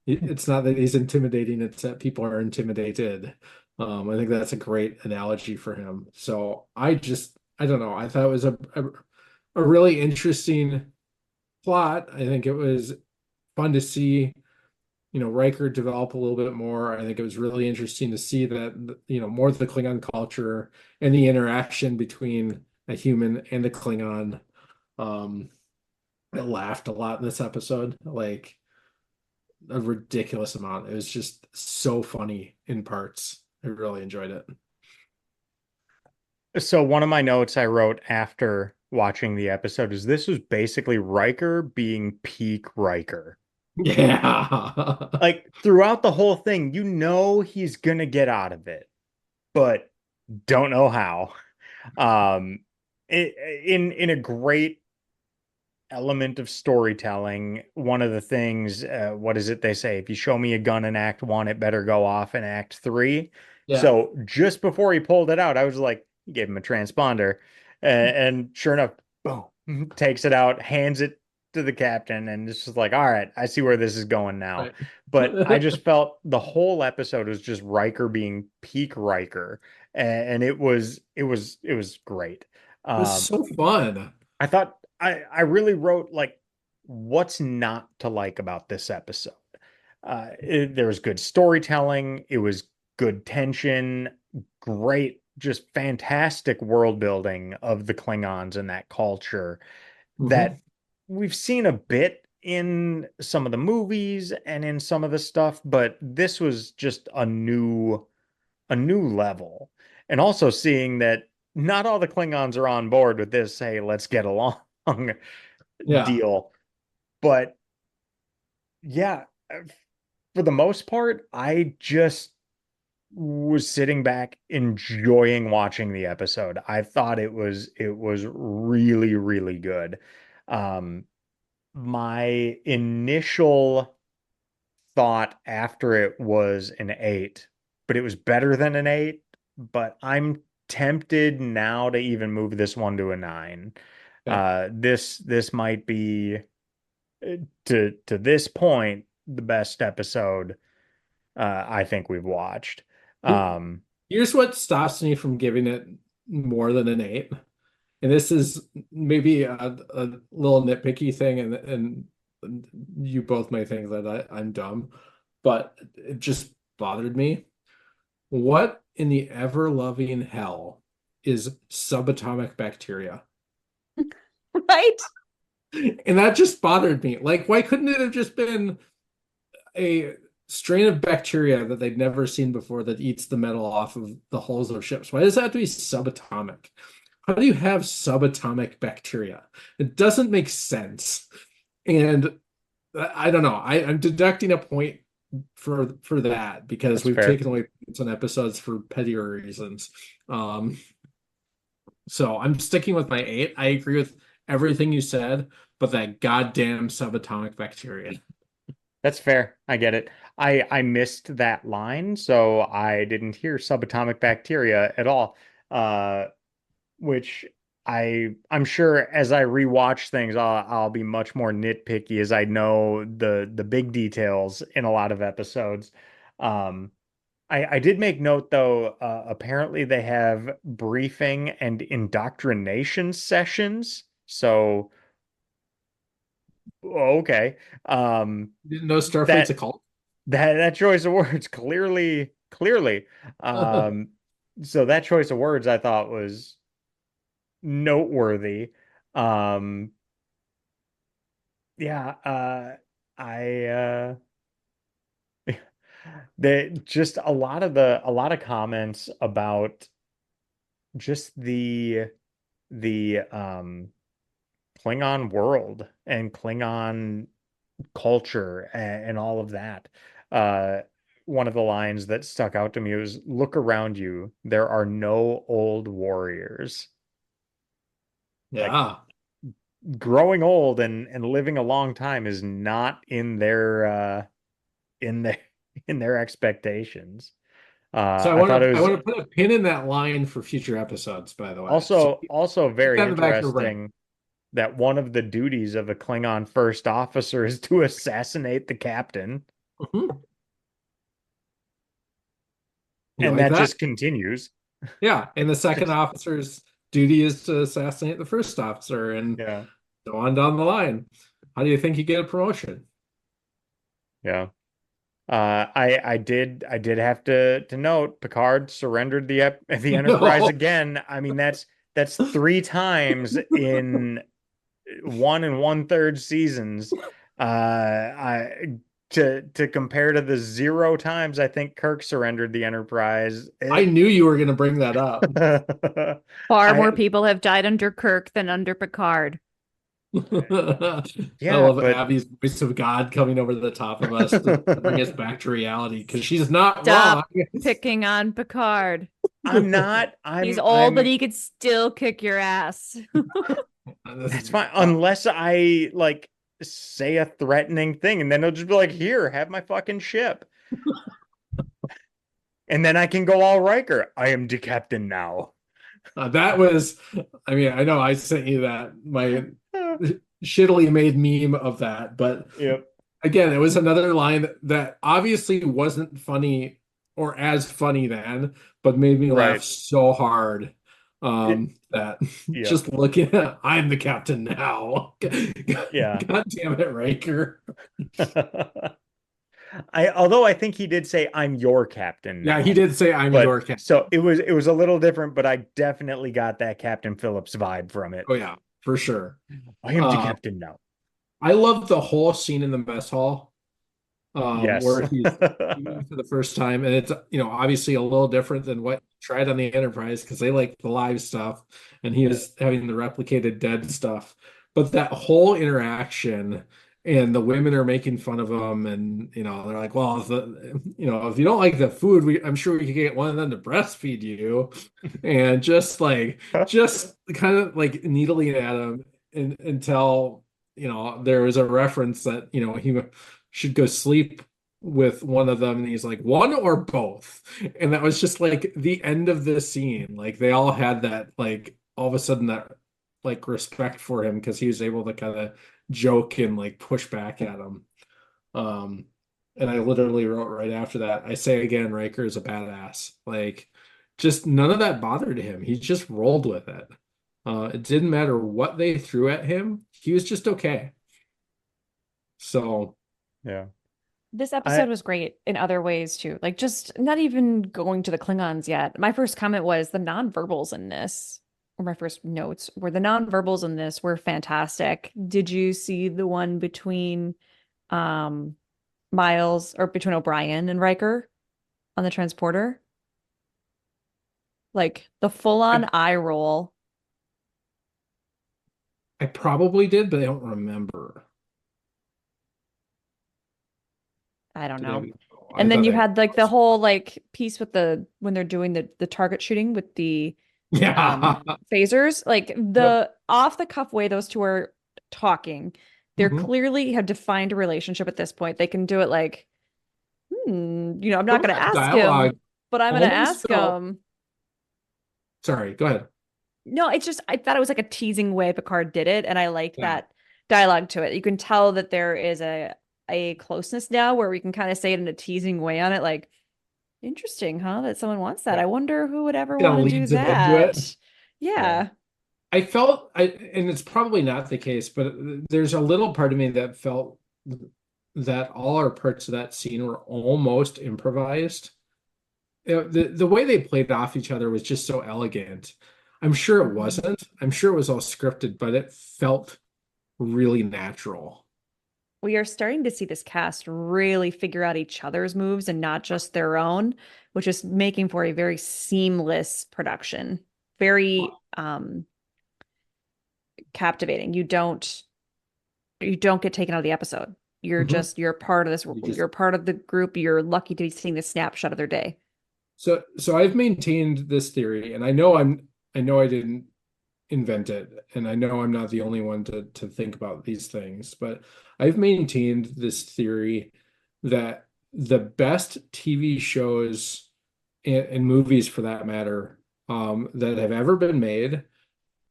it's not that he's intimidating, it's that people are intimidated. I think that's a great analogy for him. So I don't know. I thought it was a really interesting plot. I think it was fun to see Riker develop a little bit more. I think it was really interesting to see that, more of the Klingon culture and the interaction between a human and a Klingon. Um, I laughed a lot in this episode, like a ridiculous amount. It was just so funny in parts. I really enjoyed it. So one of my notes I wrote after watching the episode is this was basically Riker being peak Riker. Yeah. Like throughout the whole thing, you know he's gonna get out of it, but don't know how. Um, in a great element of storytelling, one of the things, what is it they say? If you show me a gun in Act 1, it better go off in Act 3. Yeah. So just before he pulled it out, I was like, he gave him a transponder, and sure enough, boom, takes it out, hands it to the captain, and it's just like, all right, I see where this is going now. Right. But I just felt the whole episode was just Riker being peak Riker, and it was great. It was so fun. I thought I really wrote like what's not to like about this episode. There was good storytelling, it was good tension, great, just fantastic world building of the Klingons and that culture Mhm. that we've seen a bit in some of the movies and in some of the stuff, but this was just a new level. And also seeing that not all the Klingons are on board with this, hey, let's get along Yeah. deal. But yeah, for the most part, I just was sitting back enjoying watching the episode. I thought it was really, really good. Um, my initial thought after it was an 8, but it was better than an 8. But I'm tempted now to even move this one to a 9. Okay. This might be to this point the best episode I think we've watched. Um, Here's what stops me from giving it more than an 8. And this is maybe a little nitpicky thing, and you both may think that I'm dumb, but it just bothered me. What in the ever-loving hell is subatomic bacteria? Right? And that just bothered me. Like, why couldn't it have just been a strain of bacteria that they'd never seen before that eats the metal off of the hulls of ships? Why does that have to be subatomic? How do you have subatomic bacteria? It doesn't make sense. And I don't know. I'm deducting a point for that because that's we've fair. taken away some episodes for pettier reasons. Um, so I'm sticking with my 8. I agree with everything you said, but that goddamn subatomic bacteria. That's fair. I get it. I missed that line, so I didn't hear subatomic bacteria at all. Which I'm sure as I rewatch things, I'll be much more nitpicky as I know the big details in a lot of episodes. Um, I did make note though, apparently they have briefing and indoctrination sessions. So okay. Didn't know Starfleet's a That cult. that choice of words clearly. Um, so that choice of words I thought was noteworthy. Um, yeah, I just a lot of comments about just the Klingon world and Klingon culture and all of that. Uh, one of the lines that stuck out to me was, "Look around you. There are no old warriors." Like Yeah. growing old and living a long time is not in their in their expectations. So I I want thought it to I was want to put a pin in that line for future episodes, by the way. So also keep very that in the back of your brain. interesting that one of the duties of a Klingon first officer is to assassinate the captain, Mhm. You and like that that? just continues. Yeah. And the second Just officer's duty is to assassinate the first officer and yeah, go on down the line. How do you think you get a promotion? yeah. I did have to note Picard surrendered the Enterprise No. again. I mean that's 3 times in 1 1/3 seasons. I to compare to the 0 times I think Kirk surrendered the Enterprise. I knew you were going to bring that up. Far more I people have died under Kirk than under Picard. I yeah, love but Abby's voice of God coming over the top of us to bring us back to reality because she's not wrong. Stop picking on Picard. I'm not. He's I'm old, but I'm he could still kick your ass. that's fine unless I like say a threatening thing and then he'll just be like, "Here, have my fucking ship." And then I can go all Riker. I am the captain now. That was, I mean, I know I sent you that, my shittily made meme of that, but Yep. again, it was another line that obviously wasn't funny or as funny then, but made me laugh Right. so hard It, that yeah. just looking at I'm the captain now. Yeah. God damn it, Riker. Although I think he did say I'm your captain Yeah, he now. did say I'm But your captain. so it was a little different, but I definitely got that Captain Phillips vibe from it. Oh yeah, for sure. I am the Uh, captain now. I love the whole scene in the mess hall, Yes. where he's eating for the first time, and it's obviously a little different than what he tried on the Enterprise because they like the live stuff, and he was having the replicated dead stuff. But that whole interaction, and the women are making fun of him, and they're like, "Well, if you don't like the food, I'm sure we could get one of them to breastfeed you," and just kind of like needling at him, until there was a reference that he should go sleep with one of them, and he's like, one or both. And that was just like the end of the scene. Like they all had that, like, all of a sudden, that like respect for him because he was able to kind of joke and like push back at him. um and I literally wrote right after that, I say again, Riker is a badass. Like, just none of that bothered him. He just rolled with it. It didn't matter what they threw at him, he was just okay. So Yeah. This I episode was great in other ways too. Like just not even going to the Klingons yet. My first comment was the nonverbals in this, or my first notes were the nonverbals in this were fantastic. Did you see the one between um Miles, or between O'Brien and Riker on the transporter? Like the full-on I, eye roll. I probably did, but I don't remember. I don't Did I? know. I And then thought you I. had like the whole like piece with the when they're doing the target shooting with the Yeah. phasers, like Yep. the off the cuff way those two are talking, they're Hmm. clearly have defined a relationship at this point. They can do it like, I'm Some not of going to that ask him, dialogue but I'm going to almost ask felt. him. Sorry, go ahead. No, it's just I thought it was like a teasing way Picard did it, and I liked Yeah. that dialogue to it. You can tell that there is a closeness now where we can kind of say it in a teasing way on it, like, interesting, huh? That someone wants that. Yeah. I wonder who would ever Kind want of to do leads it into it. that. Yeah. Yeah. And it's probably not the case, but there's a little part of me that felt that all our parts of that scene were almost improvised. The way they played off each other was just so elegant. I'm sure it Mhm. wasn't. I'm sure it was all scripted, but it felt really natural. We are starting to see this cast really figure out each other's moves and not just their own, which is making for a very seamless production. Very captivating. You don't get taken out of the episode. Mhm. You're part of this, You just you're part of the group. You're lucky to be seeing this snapshot of their day. so I've maintained this theory, and I know I didn't invent it, and I know I'm not the only one to think about these things, but I've maintained this theory that the best TV shows and movies, for that matter, that have ever been made,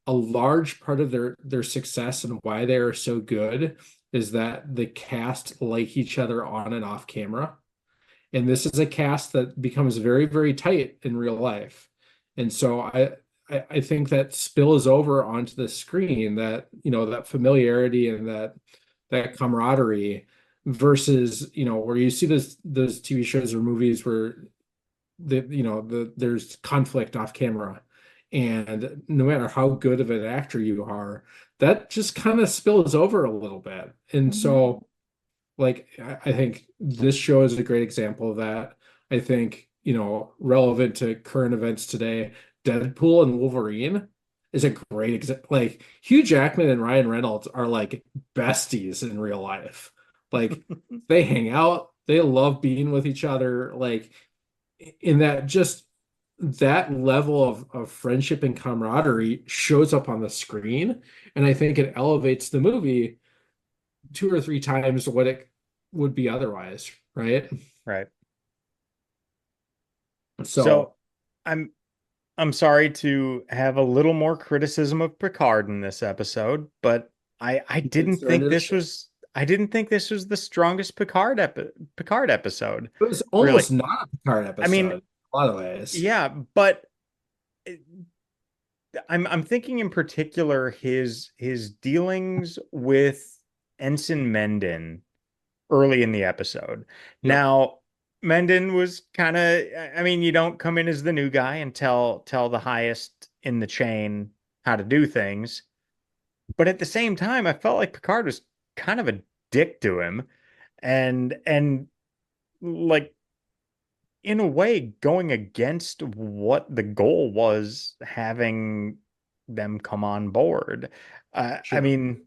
a large part of their success and why they are so good is that the cast like each other on and off camera. And this is a cast that becomes very, very tight in real life. And so I think that spills over onto the screen, that that familiarity and that camaraderie, versus where you see those TV shows or movies where there's conflict off camera, and no matter how good of an actor you are, that just kind of spills over a little bit. And Mhm. so, like, I think this show is a great example of that. I think, relevant to current events today, Deadpool and Wolverine is a great example. Like, Hugh Jackman and Ryan Reynolds are like besties in real life. Like, they hang out, they love being with each other. Like, in that, just that level of friendship and camaraderie shows up on the screen. And I think it elevates the movie two or three times what it would be otherwise, right? Right. So So I'm I'm sorry to have a little more criticism of Picard in this episode, but I he did didn't think surrender the this ship. was I didn't think this was the strongest Picard episode. It was Really. almost not a Picard I mean, episode in a lot of ways. yeah, but I'm thinking in particular his dealings with Ensign Mendon early in the episode. Yep. Now, Mendon was kind of, I mean, you don't come in as the new guy and tell the highest in the chain how to do things. But at the same time, I felt like Picard was kind of a dick to him and like in a way going against what the goal was having them come on board. I Sure. mean,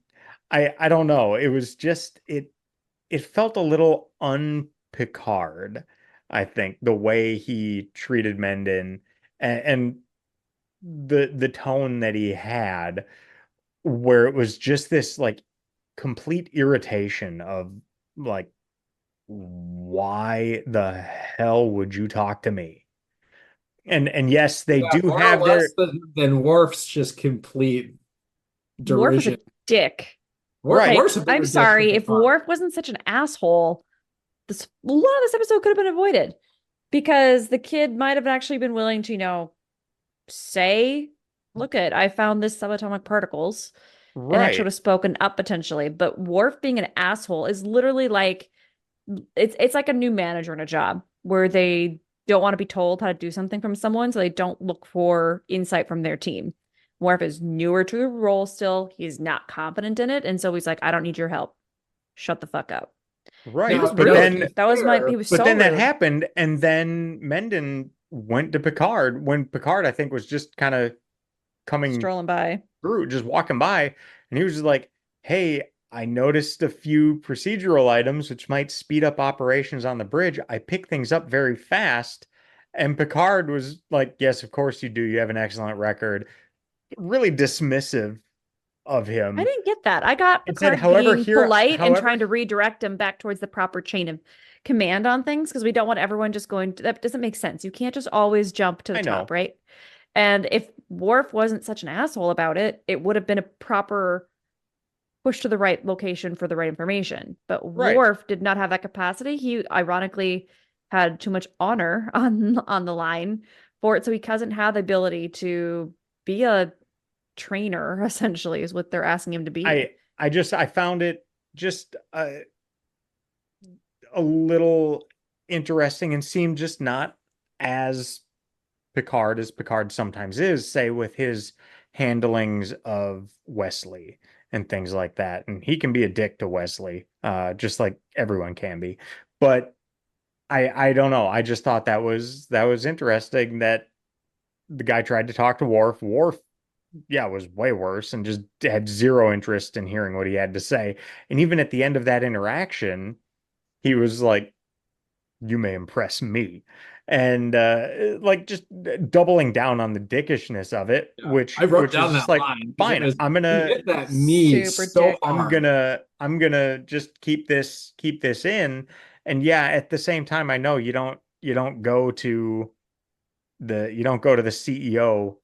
I don't know. It was just it felt a little un-Picard, I think, the way he treated Mendon and the tone that he had, where it was just this like complete irritation of like, why the hell would you talk to me? And yes, they Yeah, do more or have their less than Worf's just complete Worf was a derision. dick. right, Worf's a I'm bigger dick sorry, than if Picard. Worf wasn't such an asshole, a lot of this episode could have been avoided because the kid might have actually been willing to, say, look I found this subatomic particles and actually would right, have spoken up potentially. But Worf being an asshole is literally like it's like a new manager in a job where they don't want to be told how to do something from someone, so they don't look for insight from their team. Worf is newer to the role still. He's not confident in it. And so he's like, I don't need your help. Shut the fuck up. He right. was But Now, to rude. be then That was fair, he was but so then that rude. happened, and then Mendon went to Picard when Picard, I think, was just kind of coming Strolling by. through, just walking by, and he was just like, "Hey, I noticed a few procedural items which might speed up operations on the bridge. I pick things up very fast." And Picard was like, "Yes, of course you do. You have an excellent record." Really dismissive of I him. didn't get that. I got It said, Picard "However, being here, polite and however, trying to redirect him back towards the proper chain of command on things because we don't want everyone just that doesn't make sense. You can't just always jump to the I top, know, right? And if Worf wasn't such an asshole about it, it would have been a proper push to the right location for the right information. But right, Worf did not have that capacity. He ironically had too much honor on the line for it, so he doesn't have the ability to be a trainer. Essentially, is what they're asking him to be. I found it just a little interesting and seemed just not as Picard as Picard sometimes is, say with his handlings of Wesley and things like that. And he can be a dick to Wesley, just like everyone can be. But I don't know. I just thought that was interesting that the guy tried to talk to Worf. Worf, yeah, was way worse and just had zero interest in hearing what he had to say. And even at the end of that interaction, he was like, "You may impress me." And like just doubling down on the dickishness of it, yeah, which I wrote which was down just that like, line because it fine, was I'm he gonna hit that me Super so dick. hard. I'm gonna just keep this in. And yeah, at the same time, I know you don't go to the CEO,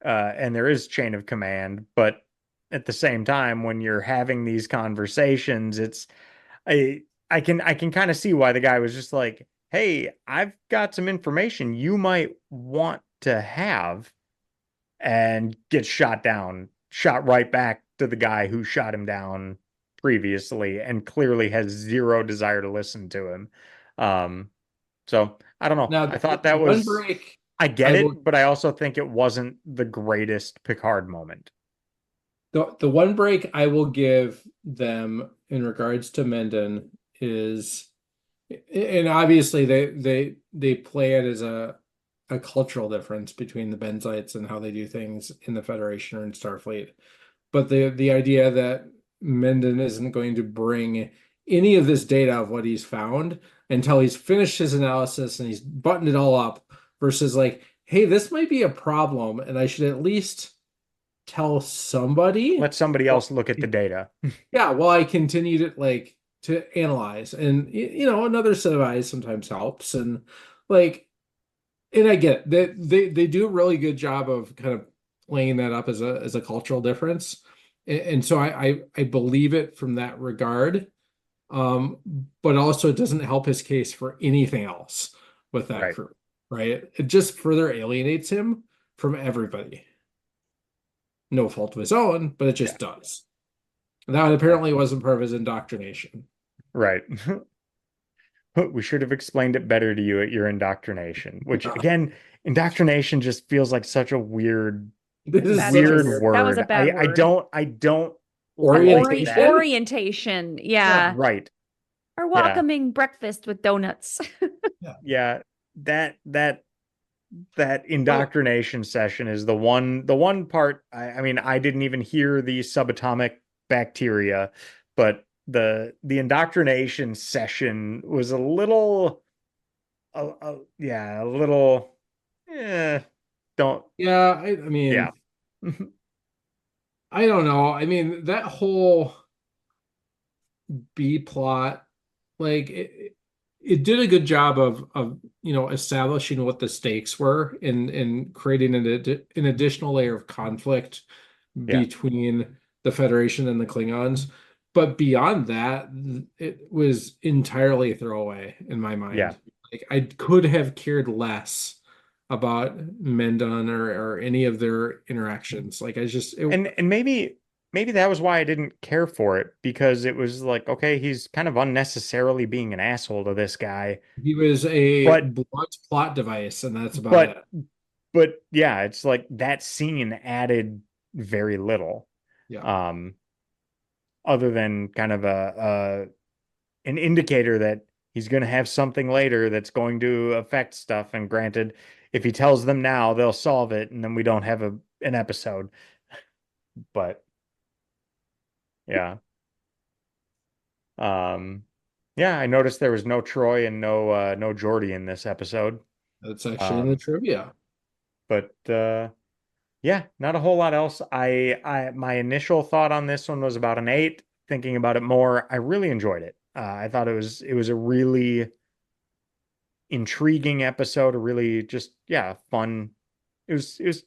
and there is chain of command, but at the same time, when you're having these conversations, I can kind of see why the guy was just like, "Hey, I've got some information you might want to have," and get shot down, shot right back to the guy who shot him down previously, and clearly has zero desire to listen to him. Um, so I don't know. Now, I thought the that one was break I get I will it, but I also think it wasn't the greatest Picard moment. the one break I will give them in regards to Mendon is, and obviously they play it as a cultural difference between the Benzites and how they do things in the Federation or in Starfleet. But the idea that Mendon isn't going to bring any of this data of what he's found until he's finished his analysis and he's buttoned it all up, versus like, hey, this might be a problem and I should at least tell somebody. Let somebody Well, else look at the data. yeah, while I continue to analyze, and another set of eyes sometimes helps, and like, and I get it. They do a really good job of kind of playing that up as a cultural difference, and so I believe it from that regard. But also it doesn't help his case for anything else with that Right. crew, right? It just further alienates him from everybody. No fault of his own, but it just does. And that apparently wasn't part of his indoctrination. Right. We should have explained it better to you at your indoctrination, which Yeah. again, indoctrination just feels like such a weird, This is Bad such a weird choice. weird That was a word. bad I word. don't An like that. orientation. Yeah. Right. Or Yeah. welcoming breakfast with donuts. Yeah. That indoctrination session is the one part. I mean, I didn't even hear the subatomic bacteria, but the indoctrination session was a little yeah, a little don't Yeah, I mean, yeah. I don't know. I mean, that whole B plot, like it did a good job of establishing what the stakes were and creating an additional layer of conflict Yeah. between the Federation and the Klingons. But beyond that, it was entirely throwaway in my Yeah. mind. Like I could have cared less about Mendon or any of their interactions. Like I just And maybe that was why I didn't care for it, because it was like, okay, he's kind of unnecessarily being an asshole to this guy. he was a But blunt plot device, and that's about but it. but yeah, it's like that scene added very little. Yeah. Um, other than kind of an indicator that he's going to have something later that's going to affect stuff. And granted, if he tells them now, they'll solve it, and then we don't have an episode. But yeah. Um, yeah, I noticed there was no Troy and no Geordi in this episode. That's actually in the trivia. But yeah, not a whole lot else. I my initial thought on this one was about an 8. Thinking about it more, I really enjoyed it. I thought it was a really intriguing episode, a really just fun. It was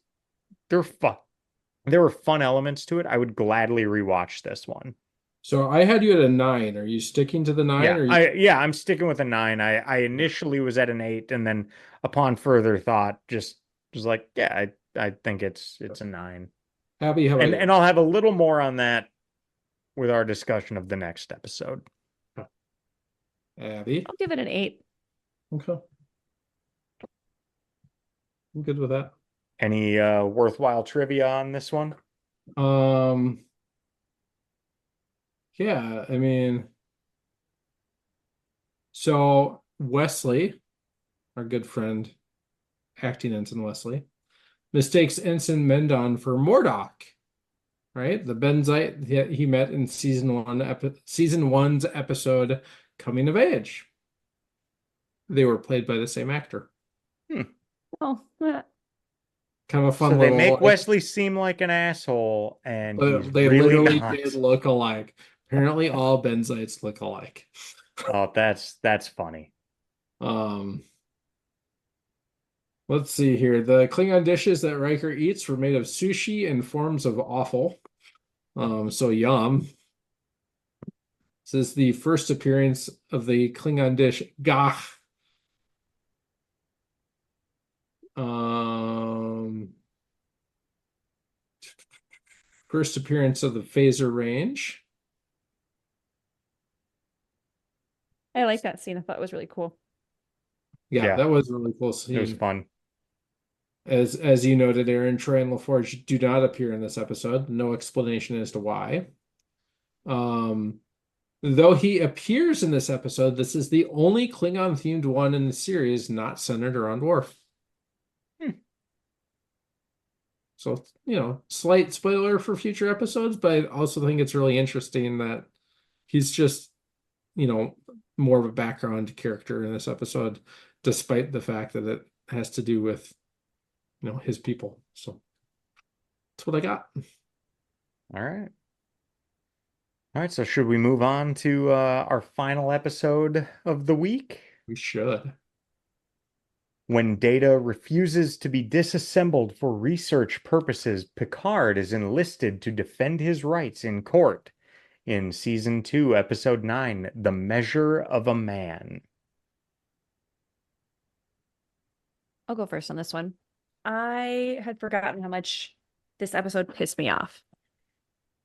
there were fun elements to it. I would gladly rewatch this one. So I had you at a 9. Are you sticking to the 9 Yeah, or you I'm sticking with a 9. I initially was at an 8, and then upon further thought, just was like, yeah, I think it's a 9. Abby, how about And you? I'll have a little more on that with our discussion of the next episode. Abby? I'll give it an 8. Okay. I'm good with that. Any worthwhile trivia on this one? Um, yeah, I mean, so Wesley, our good friend, acting ensign Wesley, mistakes Ensign Mendon for Mordok, right? The Benzite that he met in season one's episode Coming of Age. They were played by the same actor. Oh, Kind of a fun So they little. make Wesley seem like an asshole, and he's They really literally not. did look alike. Apparently, all Benzites look alike. Oh, that's funny. Let's see here. The Klingon dishes that Riker eats were made of sushi and forms of offal. So yum. This is the first appearance of the Klingon dish gach. First appearance of the phaser range. I like that scene. I thought it was really cool. Yeah, that was a really cool scene. It was fun. As you noted, Aaron, Troy, and LaForge do not appear in this episode. No explanation as to why. Though he appears in this episode, this is the only Klingon-themed one in the series not centered around Worf. So, slight spoiler for future episodes, but I also think it's really interesting that he's just, more of a background character in this episode, despite the fact that it has to do with, his people. So that's what I got. All right. All right, so should we move on to our final episode of the week? We should. When Data refuses to be disassembled for research purposes, Picard is enlisted to defend his rights in court. in Season 2, Episode 9, The Measure of a Man. I'll go first on this one. I had forgotten how much this episode pissed me off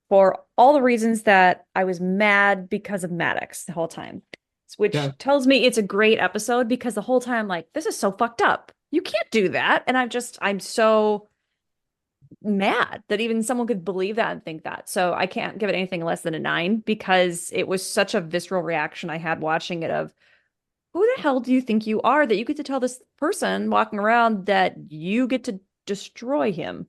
for all the reasons that I was mad because of Maddox the whole time, which tells me it's a great episode because the whole time, like, this is so fucked up. You can't do that. And I'm so mad that even someone could believe that and think that. So I can't give it anything less than a 9 because it was such a visceral reaction I had watching it of, who the hell do you think you are that you get to tell this person walking around that you get to destroy him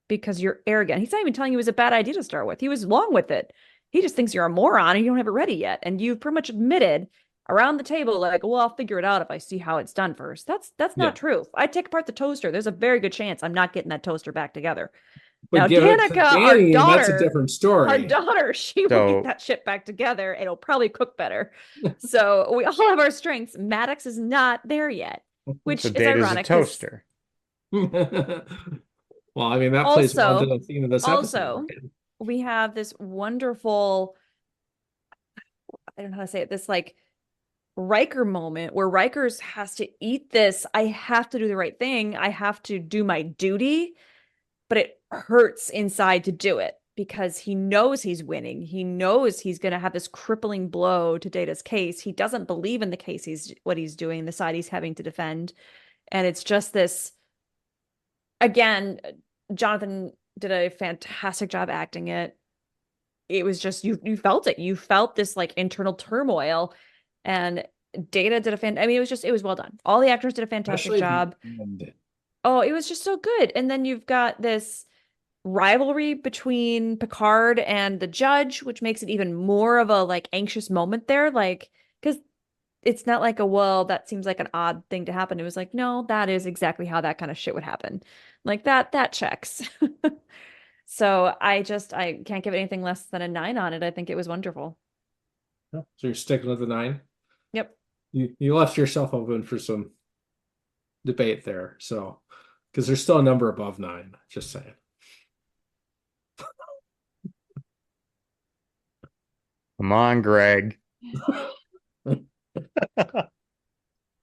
because you're arrogant? He's not even telling you it was a bad idea to start with. He was along with it. He just thinks you're a moron and you don't have it ready yet. And you've pretty much admitted around the table, like, well, I'll figure it out if I see how it's done first. That's not true. I take apart the toaster. There's a very good chance I'm not getting that toaster back together. But now, Danica, our daughter, that's a different story. Our daughter, she will get that shit back together and it'll probably cook better. So we all have our strengths. Maddox is not there yet, which is ironic. A toaster. Well, I mean, that plays well into the theme of this episode. Also, we have this wonderful, I don't know how to say it, this like Riker moment where Riker has to eat this. I have to do the right thing. I have to do my duty, but it hurts inside to do it because he knows he's winning. He knows he's going to have this crippling blow to Data's case. He doesn't believe in the case what he's doing, the side he's having to defend. And it's just this, again, Jonathan did a fantastic job acting it. It was just, you felt it. You felt this like internal turmoil, and Data did it was well done. All the actors did a fantastic job. Oh, it was just so good. And then you've got this rivalry between Picard and the judge, which makes it even more of a like anxious moment there. Like, because it's not like well, that seems like an odd thing to happen. It was like, no, that is exactly how that kind of shit would happen. Like that checks. So I can't give it anything less than a 9 on it. I think it was wonderful. So you're sticking with the 9? Yep. You left yourself open for some debate there. So, because there's still a number above 9, just saying. Come on, Greg. I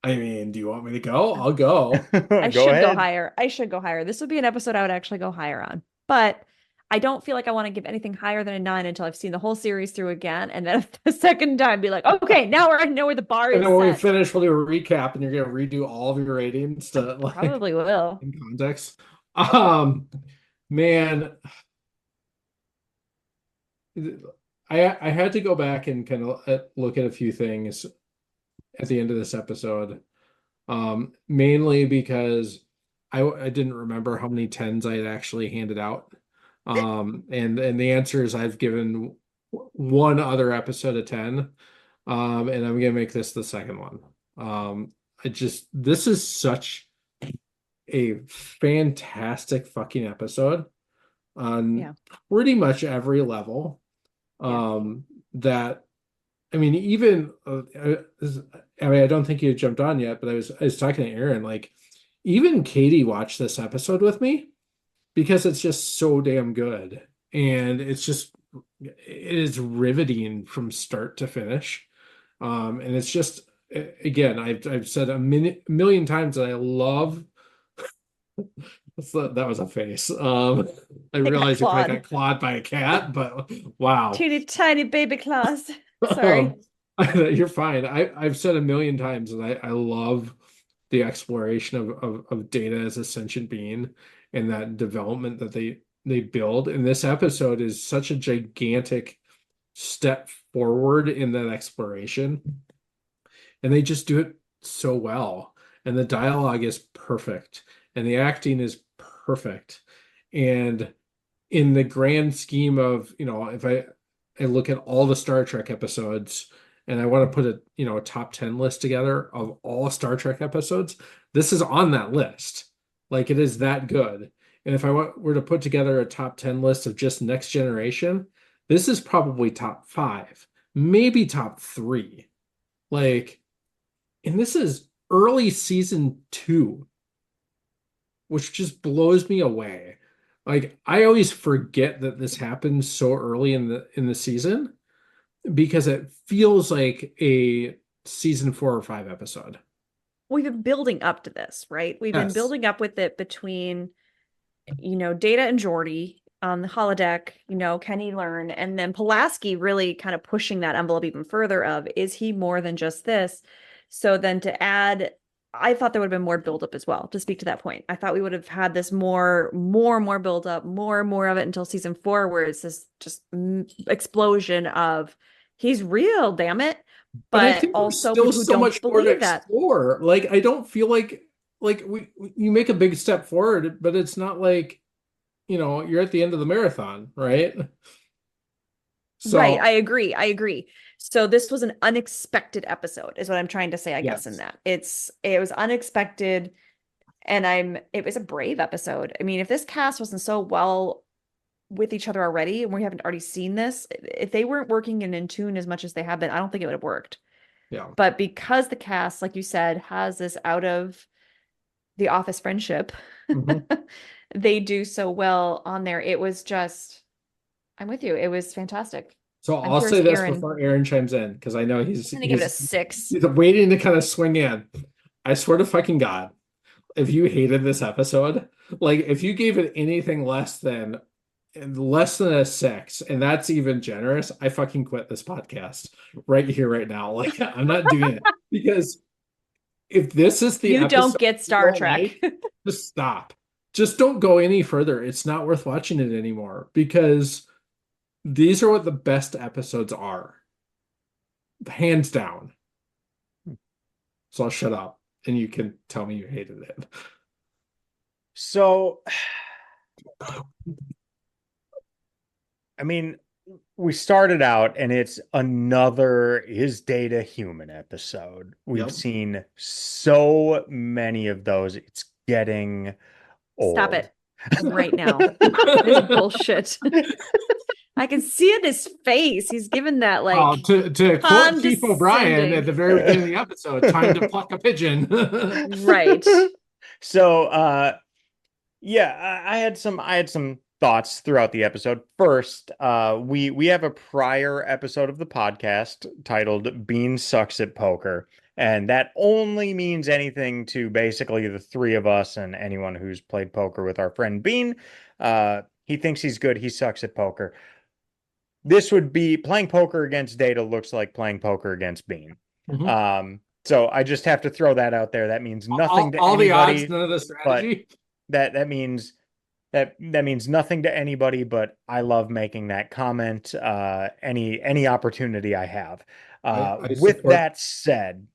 mean, do you want me to go? I'll go. I should go higher. I should go higher. This would be an episode I would actually go higher on. But I don't feel like I want to give anything higher than a 9 until I've seen the whole series through again. And then the second time be like, okay, now I know where the bar is. And then when we finish, we'll do a recap and you're going to redo all of your ratings to like, probably will. In context. Man, I had to go back and kind of look at a few things at the end of this episode. Mainly because I didn't remember how many 10s I had actually handed out. And the answer is I've given one other episode a 10. And I'm gonna make this the second one. This is such a fantastic fucking episode on pretty much every level. That I mean, even I don't think you had jumped on yet, but I was talking to Aaron, like even Katie watched this episode with me because it's just so damn good. And it is riveting from start to finish. And it's just, again, I've said a million times that I love that was a face. I realized you probably got clawed by a cat, but wow. Teeny tiny baby claws. Sorry. You're fine. I've said a million times that I love the exploration of Data as a sentient being and that development that they build. And this episode is such a gigantic step forward in that exploration. And they just do it so well. And the dialogue is perfect. And the acting is perfect. And in the grand scheme of, if I look at all the Star Trek episodes and I want to put a top 10 list together of all Star Trek episodes, this is on that list. Like, it is that good. And if I were to put together a top 10 list of just Next Generation, this is probably top 5, maybe top 3. Like, and this is early season 2, which just blows me away. Like, I always forget that this happens so early in the season. because it feels like a season 4 or 5 episode. We've been building up to this, right? We've been Yes. building up with it between, Data and Geordi on the holodeck, Kenny learn, and then Pulaski really kind of pushing that envelope even further of, is he more than just this? So then to add, I thought there would have been more buildup as well, to speak to that point. I thought we would have had this more buildup, more and more of it until season 4, where it's this just explosion of, he's real, damn it. But I But think there's also still people who so don't much more to believe that. explore. Like, I don't feel like you make a big step forward, but it's not like, you're at the end of the marathon, right? Right, So, I agree. So this was an unexpected episode, is what I'm trying to say, I guess, in yes. that. It was unexpected, and it was a brave episode. I mean, if this cast wasn't so well with each other already, and we haven't already seen this, if they weren't working and in tune as much as they have been, I don't think it would have worked. Yeah. But because the cast, like you said, has this out of the office friendship, Mhm. they do so well on there. It was just, I'm with you. It was fantastic. So I'm I'll curious, say this Aaron. before Aaron chimes in, because I know he's I'm gonna give it a he's 6. he's waiting to kind of swing in. I swear to fucking God, if you hated this episode, like if you gave it anything less than a 6, and that's even generous, I fucking quit this podcast right here, right now. Like, I'm not doing it, because if this is the You don't episode get you Star don't Trek. like, just stop. Just don't go any further. It's not worth watching it anymore, because these are what the best episodes are, hands down. So I'll shut up and you can tell me you hated it. So, I mean, we started out and it's another Is Data Human episode. We've Yep. seen so many of those. It's getting old. Stop it right now. This is bullshit. I can see it in his face. He's given that like to quote Keith O'Brien at the very beginning of the episode, time to pluck a pigeon. Right. So yeah, I had some thoughts throughout the episode. First, we have a prior episode of the podcast titled Bean Sucks at Poker, and that only means anything to basically the three of us and anyone who's played poker with our friend Bean. He thinks he's good, he sucks at poker. This would be playing poker against Data looks like playing poker against Bean. So I just have to throw that out there. That means nothing to all anybody, the odds, none of the strategy. That means nothing to anybody, but I love making that comment any opportunity I have. With that said,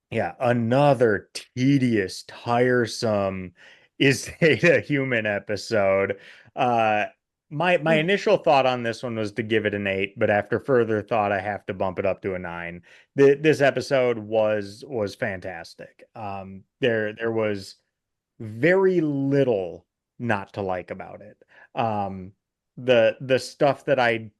yeah, another tedious, tiresome Is Data Human episode. My initial thought on this one was to give it an 8, but after further thought, I have to bump it up to a 9. This episode was fantastic. There was very little not to like about it. The stuff that I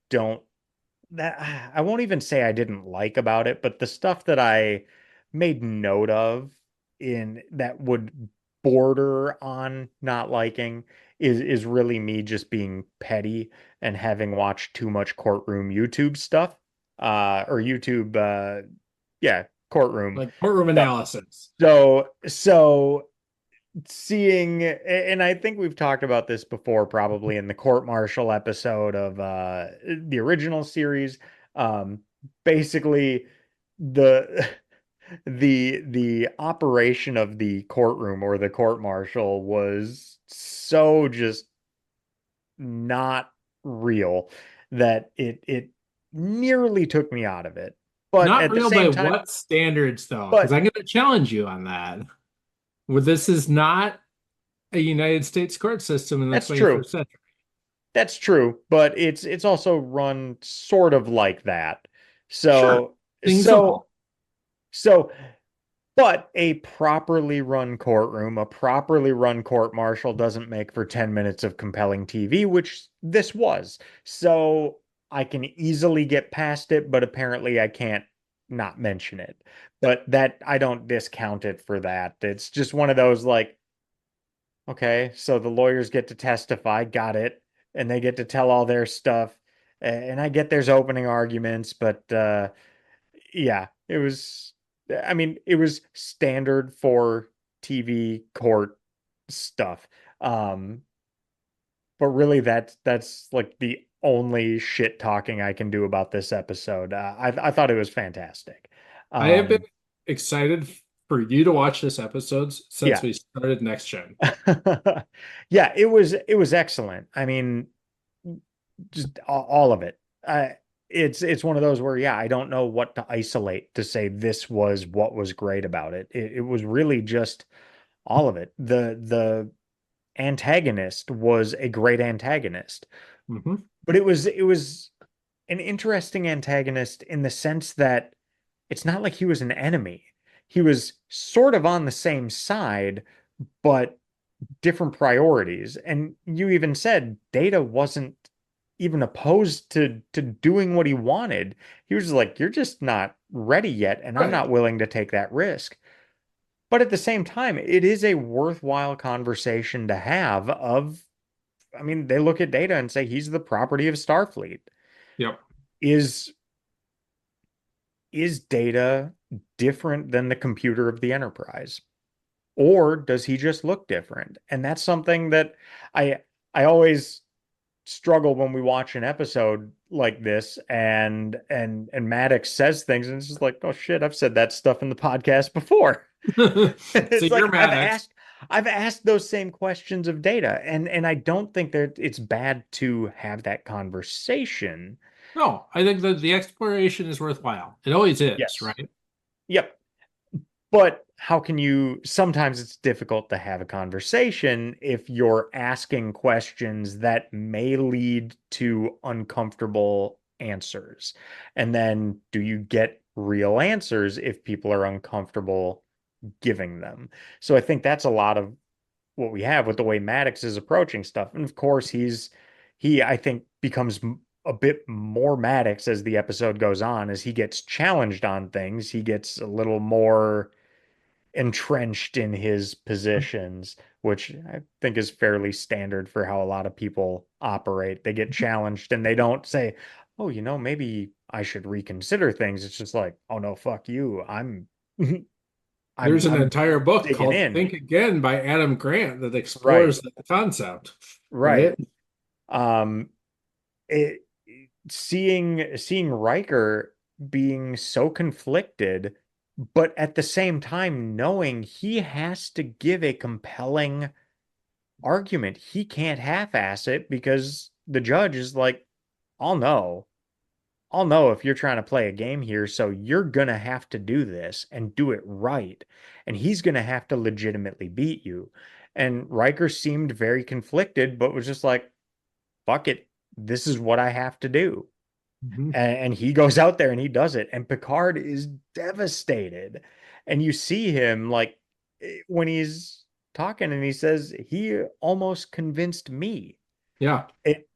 won't even say I didn't like about it, but the stuff that I made note of in that would border on not liking is really me just being petty and having watched too much courtroom YouTube stuff. Or YouTube courtroom. Like courtroom analysis. So seeing, and I think we've talked about this before, probably in the court martial episode of the original series. Basically, the the operation of the courtroom or the court martial was so just not real that it nearly took me out of it. But Not at real the same by time, what standards, though? but Because I'm going to challenge you on that. Well, this is not a United States court system in the that's 21st true. century. That's true, but it's also run sort of like that. So Sure. so but a properly run courtroom, a properly run court martial doesn't make for 10 minutes of compelling TV, which this was. So I can easily get past it, but apparently I can't not mention it. But that I don't discount it for that. It's just one of those like, okay, so the lawyers get to testify, got it, and they get to tell all their stuff. And I get there's opening arguments, but yeah, it was, I mean, it was standard for TV court stuff. Um, but really that's like the only shit talking I can do about this episode. I thought it was fantastic. I have been Um, excited for you to watch this episode since yeah. we started Next Gen. Yeah, it was excellent. I mean, just all of it. It's one of those where, yeah, I don't know what to isolate to say this was what was great about it. It was really just all of it. The antagonist was a great antagonist, Hmm. but it was an interesting antagonist in the sense that it's not like he was an enemy. He was sort of on the same side, but different priorities. And you even said Data wasn't even opposed to doing what he wanted. He was like, you're just not ready yet, and I'm Right. not willing to take that risk. But at the same time, it is a worthwhile conversation to have of, I mean, they look at Data and say he's the property of Starfleet. Yep. Is is Data different than the computer of the Enterprise? Or does he just look different? And that's something that I I always struggle when we watch an episode like this and Maddox says things and it's just like, oh shit, I've said that stuff in the podcast before. So It's you're like Maddox. I've asked those same questions of Data, and I don't think that it's bad to have that conversation. No, I think that the exploration is worthwhile. It always is, Yes. right? Yep. But how can you, sometimes it's difficult to have a conversation if you're asking questions that may lead to uncomfortable answers. And then do you get real answers if people are uncomfortable giving them? So I think that's a lot of what we have with the way Maddox is approaching stuff. And of course, he I think becomes a bit more Maddox as the episode goes on, as he gets challenged on things. He gets a little more entrenched in his positions, which I think is fairly standard for how a lot of people operate. They get challenged and they don't say, "Oh, maybe I should reconsider things." It's just like, "Oh no, fuck you. I'm There's an I'm entire book digging called in." Think Again by Adam Grant that Right. explores that concept, Right. right? Um it seeing Riker being so conflicted, but at the same time knowing he has to give a compelling argument. He can't half-ass it because the judge is like, I'll know. I'll know if you're trying to play a game here, so you're gonna have to do this and do it right. And he's gonna have to legitimately beat you. And Riker seemed very conflicted, but was just like, fuck it. This is what I have to do. Mhm. And he goes out there and he does it. And Picard is devastated. And you see him like when he's talking and he says, he almost convinced me. Yeah. It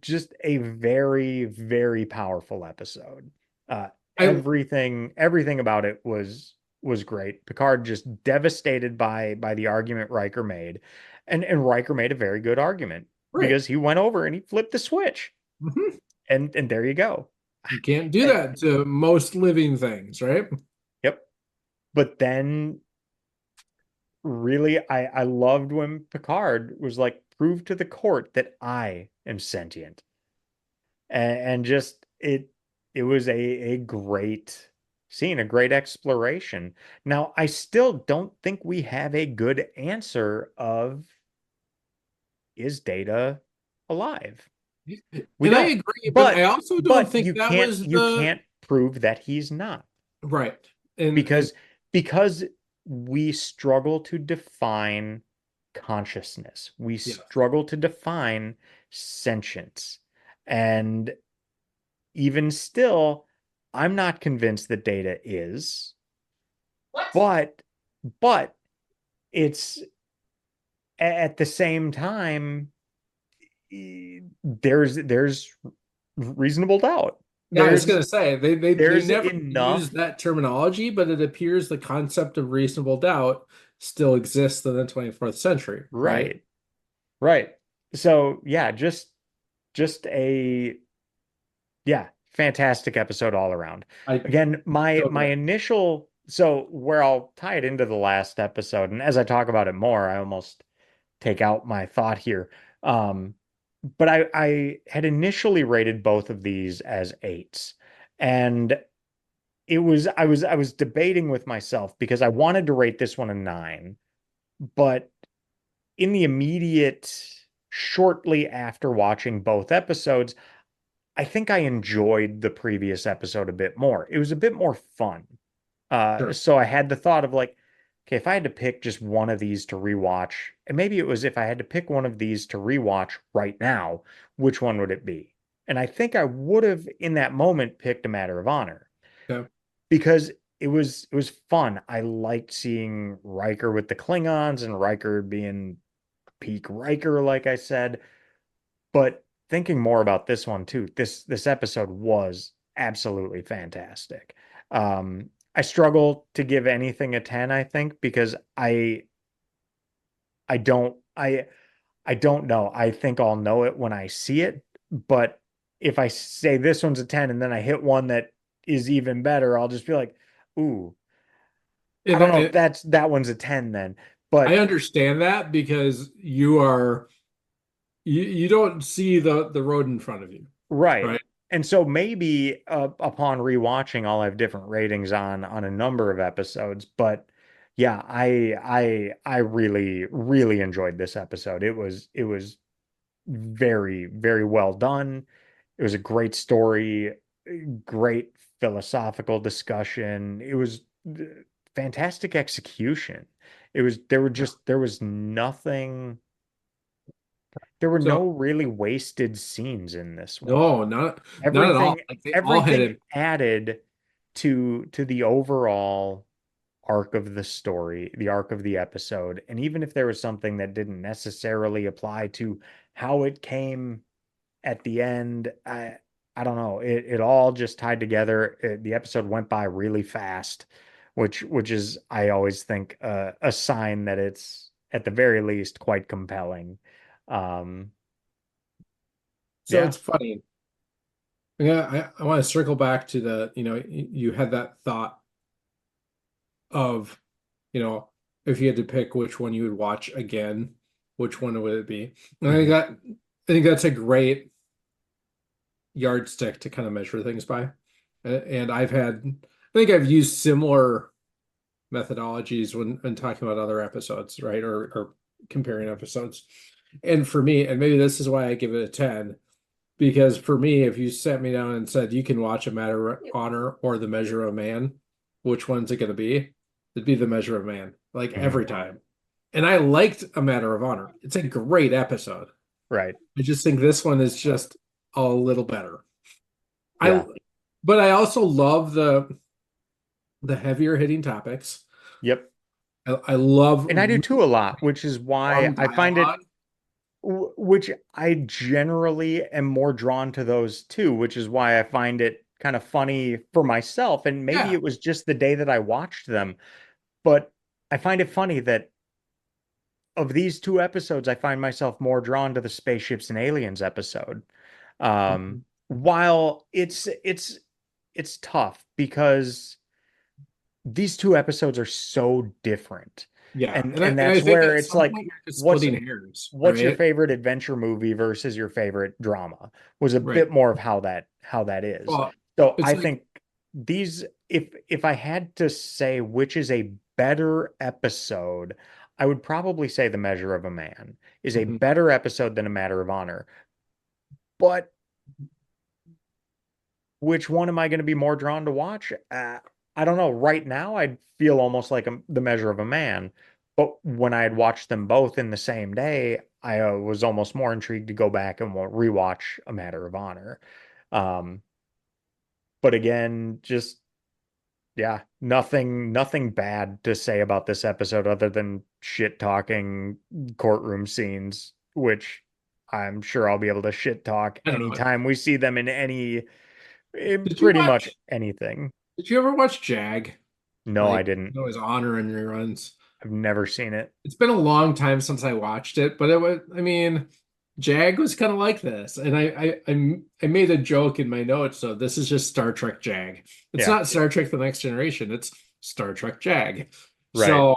just a very, very powerful episode. I Everything about it was great. Picard just devastated by the argument Riker made. And Riker made a very good argument right. because he went over and he flipped the switch. Mhm. And there you go. You can't do And, that to most living things, right? yep. But then really I loved when Picard was like, prove to the court that I am sentient. And just it was a great scene, a great exploration. Now, I still don't think we have a good answer of, is Data alive? We And I don't. agree, but I But also don't think that was you the can't prove that he's not. right. And Because we struggle to define consciousness. We yeah. struggle to define sentience. And even still, I'm not convinced that Data is, but but it's at the same time, there's reasonable doubt. Yeah, I was There's gonna say they there's never use enough. that terminology, but it appears the concept of reasonable doubt still exists in the 24th century, right? Right. Right. So yeah, just a Yeah, fantastic episode all around. I Again, my so my good. initial so where I'll tie it into the last episode, and as I talk about it more, I almost take out my thought here. Um, but I had initially rated both of these as eights, and I was debating with myself because I wanted to rate this one a nine, but in the immediate shortly after watching both episodes, I think I enjoyed the previous episode a bit more. It was a bit more fun. Sure. So I had the thought of like, okay, if I had to pick just one of these to rewatch, and maybe it was if I had to pick one of these to rewatch right now, which one would it be? And I think I would have in that moment picked A Matter of Honor Yeah. because it was fun. I liked seeing Riker with the Klingons and Riker being peak Riker, like I said. But thinking more about this one too, this episode was absolutely fantastic. I struggle to give anything a 10, I think, because I don't I don't know. I think I'll know it when I see it, but if I say this one's a 10 and then I hit one that is even better, I'll just be like, ooh, I And, don't know if and that one's a 10 then. I But understand that because you don't see the road in front of you, right. right? And so maybe upon rewatching, I'll have different ratings on a number of episodes. But yeah, I really really enjoyed this episode. It was very very well done. It was a great story, great philosophical discussion. It was fantastic execution. It was Yeah. there was nothing. There were So no really wasted scenes in this one. no, not at all. everything Like they all hit everything it. added to the overall arc of the story, the arc of the episode. And even if there was something that didn't necessarily apply to how it came at the end, I don't know. It all just tied together. The episode went by really fast, which is I always think a sign that it's at the very least quite compelling. Um, So yeah. it's funny. Yeah, I want to circle back to you had that thought of, if you had to pick which one you would watch again, which one would it be? And Mhm. I think that's a great yardstick to kind of measure things by. And I think I've used similar methodologies when talking about other episodes, right? Or comparing episodes. And for me, and maybe this is why I give it a 10, because for me, if you sat me down and said you can watch A Matter of Honor or The Measure of Man, which one's it going to be? It'd be The Measure of Man, like Mhm. every time. And I liked A Matter of Honor. It's a great episode. Right. I just think this one is just a little better. I Yeah. but I also love the heavier hitting topics. Yep. I love And I do too really a lot, which is why long I find it, dialogue. which I generally am more drawn to those too, which is why I find it kind of funny for myself. And maybe Yeah. it was just the day that I watched them, but I find it funny that of these two episodes, I find myself more drawn to the spaceships and aliens episode. While it's tough because these two episodes are so different. Yeah. And And I that's think where at it's some like point you're just what's splitting hairs, what's your right? favorite adventure movie versus your favorite drama was a Right. bit more of how that is. Well, So it's I like think these if I had to say which is a better episode, I would probably say The Measure of a Man is a mhm. better episode than A Matter of Honor. But which one am I going to be more drawn to watch? I don't know. Right now, I'd feel almost like The Measure of a Man. But when I had watched them both in the same day, I was almost more intrigued to go back and rewatch A Matter of Honor. Um, but again, just yeah, nothing bad to say about this episode other than shit talking courtroom scenes, which I'm sure I'll be able to shit talk I don't know. anytime we see them in Did you pretty much watch anything. did you ever watch Jag? No, I Like, didn't. his honor and reruns. I've never seen it. It's been a long time since I watched it, but it was, I mean, Jag was kind of like this, and I made a joke in my notes. So this is just Star Trek Jag. It's Yeah, not Star Trek: The Next Generation. It's Star Trek Jag. right. So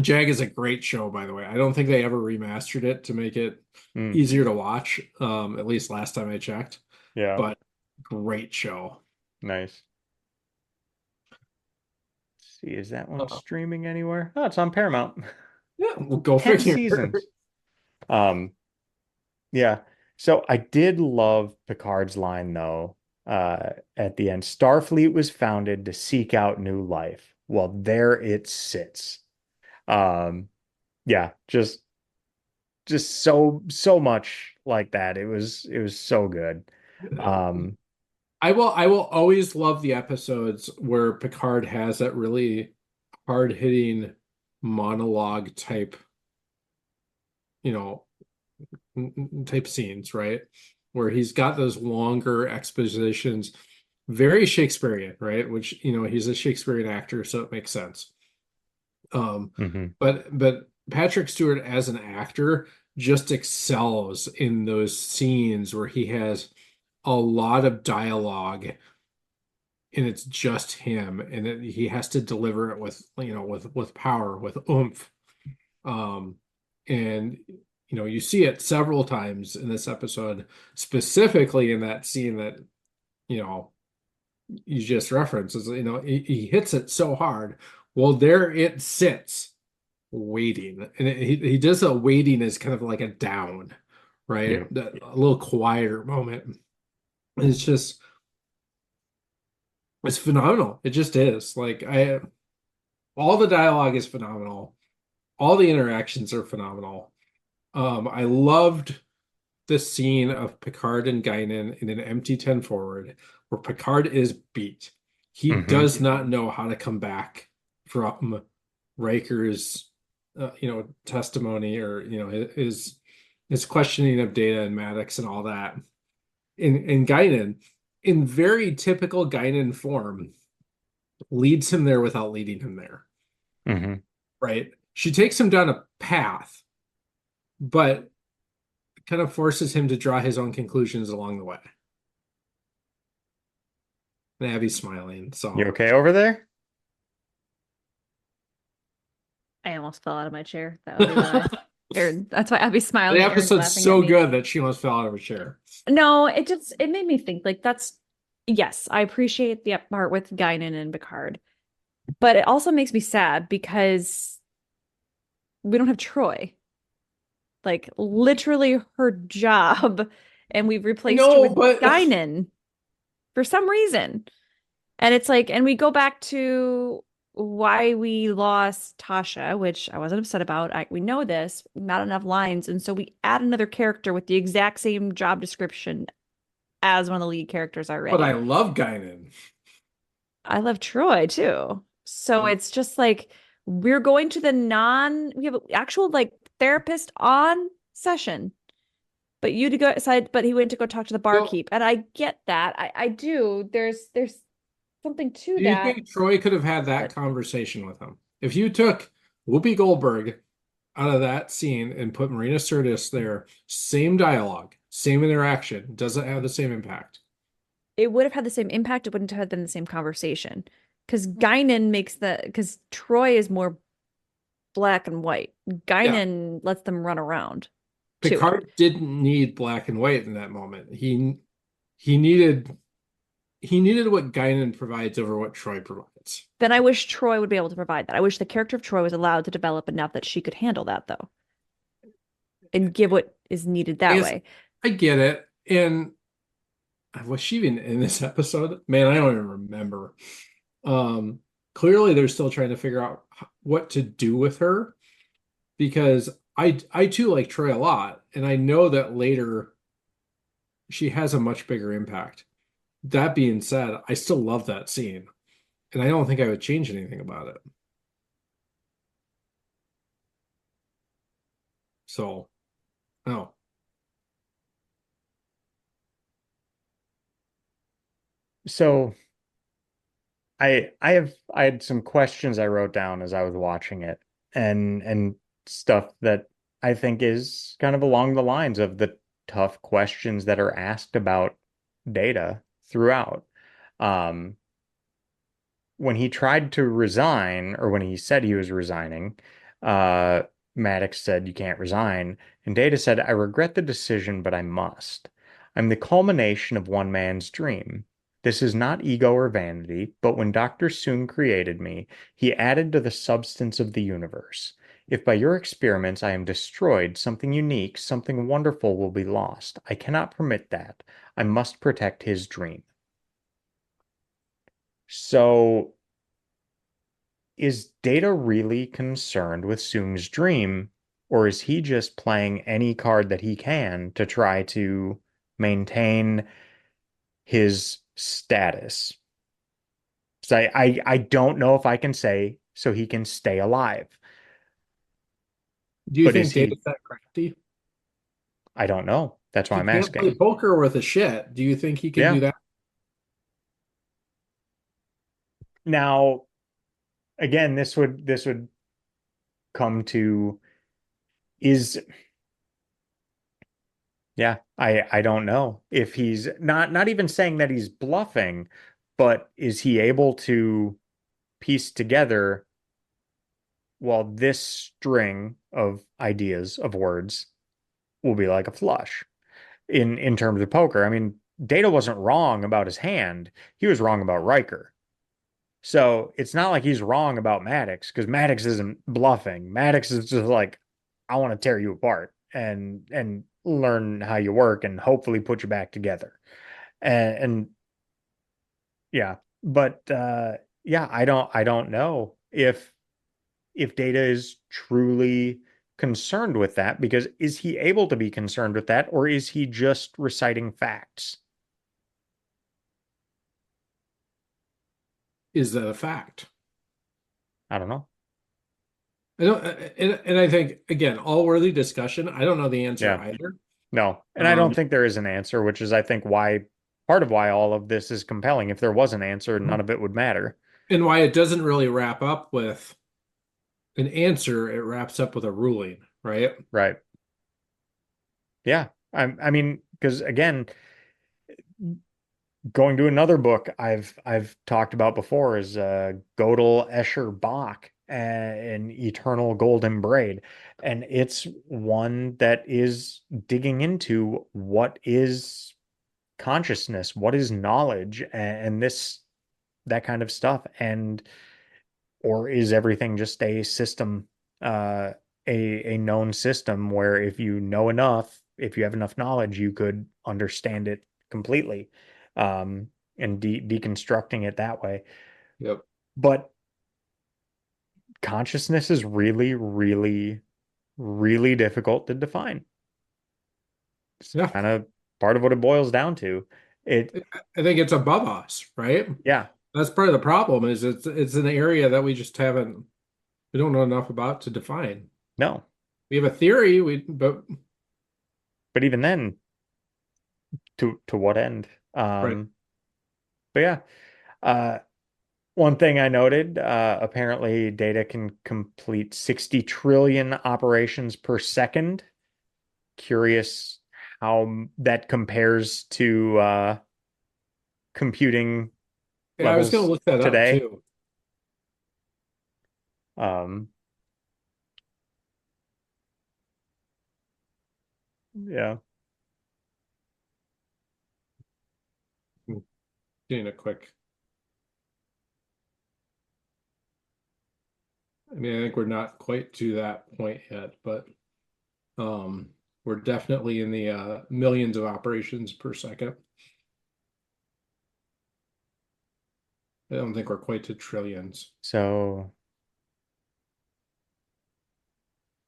Jag is a great show, by the way. I don't think they ever remastered it to make it Mm, easier to watch. At least last time I checked. yeah, But great show. nice. Let's see, is that one Uh, streaming anywhere? Oh, it's on Paramount. yeah, we'll go 10 figure. seasons. Um, yeah. So I did love Picard's line though, at the end. Starfleet was founded to seek out new life. Well, there it sits. Um, yeah, just so much like that. It was so good. Um, I will always love the episodes where Picard has that really hard-hitting monologue type, you know, type scenes, right? Where he's got those longer expositions, very Shakespearean, right? Which, he's a Shakespearean actor, so it makes sense. mhm. But Patrick Stewart as an actor just excels in those scenes where he has a lot of dialogue and it's just him and he has to deliver it with with power, with oomph. um and you see it several times in this episode, specifically in that scene that you know you just referenced. Is he hits it so hard. Well, there it sits waiting, and he does a waiting as kind of like a down, right? Yeah. A little quieter moment. It's just it's phenomenal. It just is. Like, I all the dialogue is phenomenal. All the interactions are phenomenal. I loved the scene of Picard and Guinan in an empty 10 forward where Picard is beat. He Hmm. does not know how to come back from Riker's testimony, or his questioning of Data and Maddox and all that. In Guinan, in very typical Guinan form, leads him there without leading him there, Hmm. right? She takes him down a path, but kind of forces him to draw his own conclusions along the way. And Abby's smiling. You So okay over there? I almost fell out of my chair. That would be why. That's why Abby's the smiling. Aaron's episode's laughing at so me. good that she almost fell out of her chair. No, it made me think like yes, I appreciate the part with Guinan and Picard, but it also makes me sad because we don't have Troy. Like literally her job, and we've replaced her No, with but Guinan for some reason. And it's like, and we go back to why we lost Tasha, which I wasn't upset about. We know this, not enough lines. And so we add another character with the exact same job description as one of the lead characters I already. love Guinan. I love Troy too. So it's just like we're going to we have an actual like therapist on session, but you to go aside, but he went to go talk to the So, barkeep. And I get that. I do. There's something to do you that. think Troy could have had that But conversation with him? If you took Whoopi Goldberg out of that scene and put Marina Sirtis there, same dialogue, same interaction, does it have the same impact? it would have had the same impact. It wouldn't have been the same conversation. Because Troy is more black and white. Yeah. Guinan lets them run around to it. Picard didn't need black and white in that moment. He needed what Guinan provides over what Troy provides. Then I wish Troy would be able to provide that. I wish the character of Troy was allowed to develop enough that she could handle that, though, and give what is needed I that guess way. I get it. And was she even in this episode? Man, I don't even remember. Um, Clearly they're still trying to figure out what to do with her, because I too like Troy a lot, and I know that later she has a much bigger impact. That being said, I still love that scene, and I don't think I would change anything about it. So, no. So I had some questions I wrote down as I was watching it, and stuff that I think is kind of along the lines of the tough questions that are asked about Data throughout. Um, when he tried to resign, or when he said he was resigning, uh, Maddox said, "You can't resign." And Data said, "I regret the decision, but I must. I'm the culmination of one man's dream. This is not ego or vanity, but when Dr. Soong created me, he added to the substance of the universe. If by your experiments I am destroyed, something unique, something wonderful will be lost. I cannot permit that. I must protect his dream." So is Data really concerned with Soong's dream, or is he just playing any card that he can to try to maintain his status? So I don't know if I can say so he can stay alive. Do you But is think Data's he? that crafty? I don't know. That's why He I'm can't play asking. poker worth a shit. Do you think he can Yeah. do that? Now, again, this would come to is yeah, I don't know if he's not even saying that he's bluffing, but is he able to piece together, well, this string of ideas of words will be like a flush in terms of poker. I mean, Data wasn't wrong about his hand. He was wrong about Riker. So it's not like he's wrong about Maddox because Maddox isn't bluffing. Maddox is just like, I want to tear you apart and learn how you work and hopefully put you back together. And yeah, but yeah, I don't know if Data is truly concerned with that, because is he able to be concerned with that, or is he just reciting facts? Is that a fact? I don't know. I don't, and I think again, all worthy discussion. I don't know the answer Yeah. either. No. And I don't Um, think there is an answer, which is I think why part of why all of this is compelling. If there was an answer, none of it would matter. and why it doesn't really wrap up with an answer, it wraps up with a ruling, right? Right. Yeah. I mean, because again, going to another book I've talked about before is Gödel Escher Bach, an Eternal Golden Braid, and it's one that is digging into what is consciousness, what is knowledge, and this that kind of stuff, and or is everything just a system, uh, a known system where if you know enough, if you have enough knowledge, you could understand it completely, and deconstructing it that way. Yep. But consciousness is really, really, really difficult to define. It's Yeah. kind of part of what it boils down to. It, I think it's above us, right? yeah, That's part of the problem is it's an area that we don't know enough about to define. no. We have a theory, but But even then, to what end? right. But yeah, uh, one thing I noted, apparently Data can complete 60 trillion operations per second. Curious how that compares to computing Yeah, I was gonna levels look that up today. too. Um, yeah. Doing a quick. I mean, I think we're not quite to that point yet, but we're definitely in the millions of operations per second. I don't think we're quite to trillions. So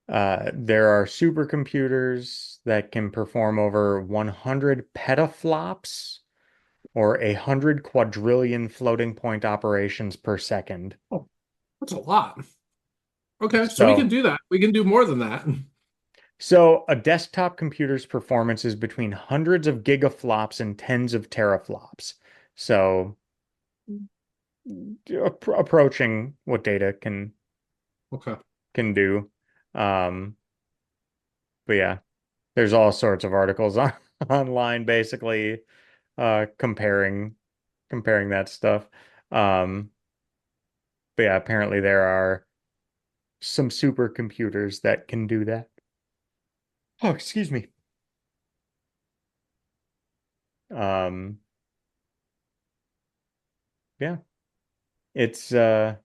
there are supercomputers that can perform over 100 petaflops or 100 quadrillion floating point operations per second. Oh, that's a lot. Okay, so we can So, do that. We can do more than that. so a desktop computer's performance is between hundreds of gigaflops and tens of teraflops. So, approaching what Data can Okay. do. Um, But yeah, there's all sorts of articles online basically comparing that stuff. Um, but yeah, apparently there are some supercomputers that can do that. Oh, excuse me. Um, yeah, it's I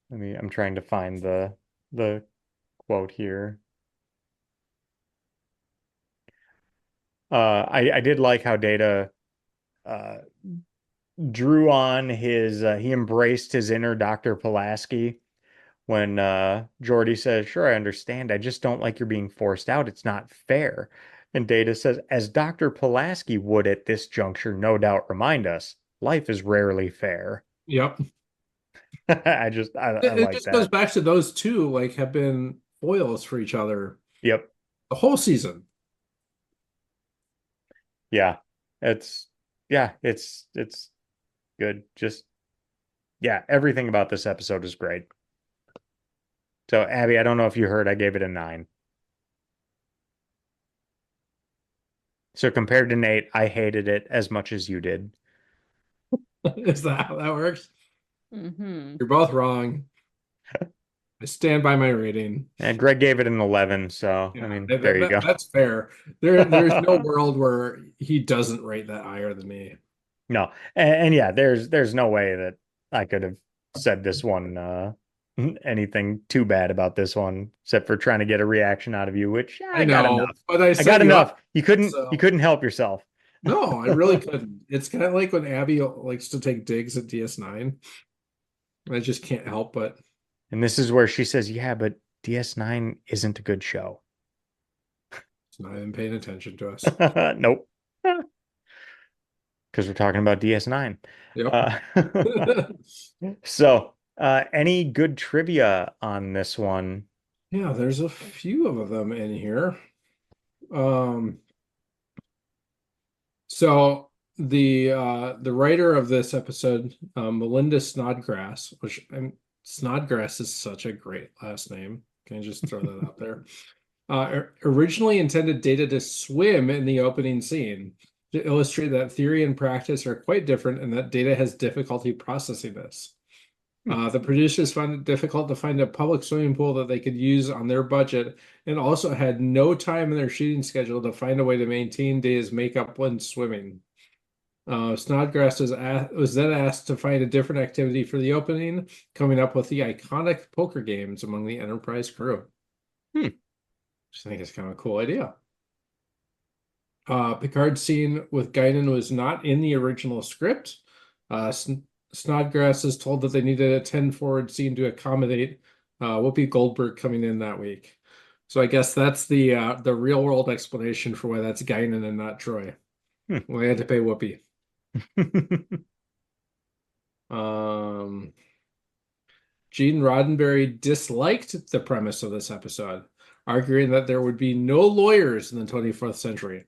I'm trying to find the quote here. I did like how Data uh drew on his he embraced his inner Dr. Pulaski when Geordi says, "Sure, I understand. I just don't like you're being forced out. It's not fair." And Data says, "As Dr. Pulaski would at this juncture no doubt remind us, life is rarely fair." Yep. I It like just goes that. back to those two, like, have been foils for each other Yep. the whole season. Yeah. It's it's good. Just yeah, everything about this episode is great. So Abby, I don't know if you heard, I gave it a 9. So compared to Nate, I hated it as much as you did. Is that how that works? Mm-hmm. You're both wrong. I stand by my rating. And Greg gave it an 11, so I Yeah, mean, there you go. that's fair. There's no world where he doesn't rate that higher than me. No. And yeah, there's no way that I could have said this one anything too bad about this one, except for trying to get a reaction out of you, which yeah, I I got know, enough. but I I got set you enough. up, You so couldn't help yourself. no, I really couldn't. It's kind of like when Abby likes to take digs at DS9. I just can't help but. And this is where she says, "Yeah, but DS9 isn't a good show." It's not even paying attention to us. Nope. Because we're talking about DS9. Yep. Uh, so, any good trivia on this one? Yeah, there's a few of them in here. Um, so the writer of this episode, Melinda Snodgrass, Snodgrass is such a great last name. Can I just throw that out there? Originally intended Data to swim in the opening scene to illustrate that theory and practice are quite different and that Data has difficulty processing this. The producers found it difficult to find a public swimming pool that they could use on their budget and also had no time in their shooting schedule to find a way to maintain Data's makeup when swimming. Snodgrass was then asked to find a different activity for the opening, coming up with the iconic poker games among the Enterprise crew. Hmm. Which I think is kind of a cool idea. Picard's scene with Guinan was not in the original script. Snodgrass is told that they needed a 10-forward scene to accommodate Whoopi Goldberg coming in that week. So I guess that's the real world explanation for why that's Guinan and not Troy. Well, they had to pay Whoopi. Gene Roddenberry disliked the premise of this episode, arguing that there would be no lawyers in the 24th century.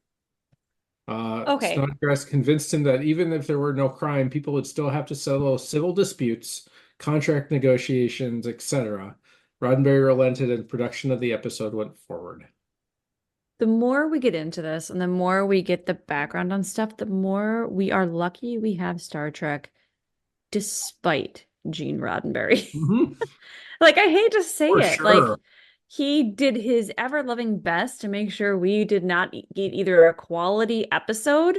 Okay. Snodgrass convinced him that even if there were no crime, people would still have to settle civil disputes, contract negotiations, etc. Roddenberry relented and production of the episode went forward. The more we get into this and the more we get the background on stuff, the more we are lucky we have Star Trek despite Gene Roddenberry. Like, I hate to say For it. sure. Like, he did his ever-loving best to make sure we did not get either a quality episode,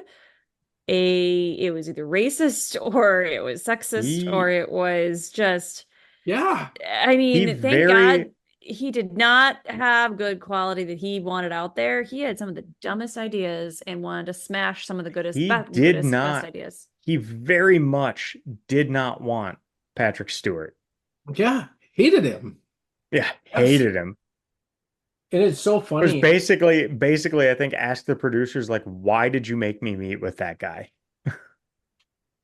it was either racist or it was sexist or it was just, Yeah. I mean, thank God he did not have good quality that he wanted out there. He had some of the dumbest ideas and wanted to smash some of the best ideas. He very much did not want Patrick Stewart. Yeah, hated him. Yeah, hated him. And it's so funny. It was basically, I think, asked the producers, like, why did you make me meet with that guy?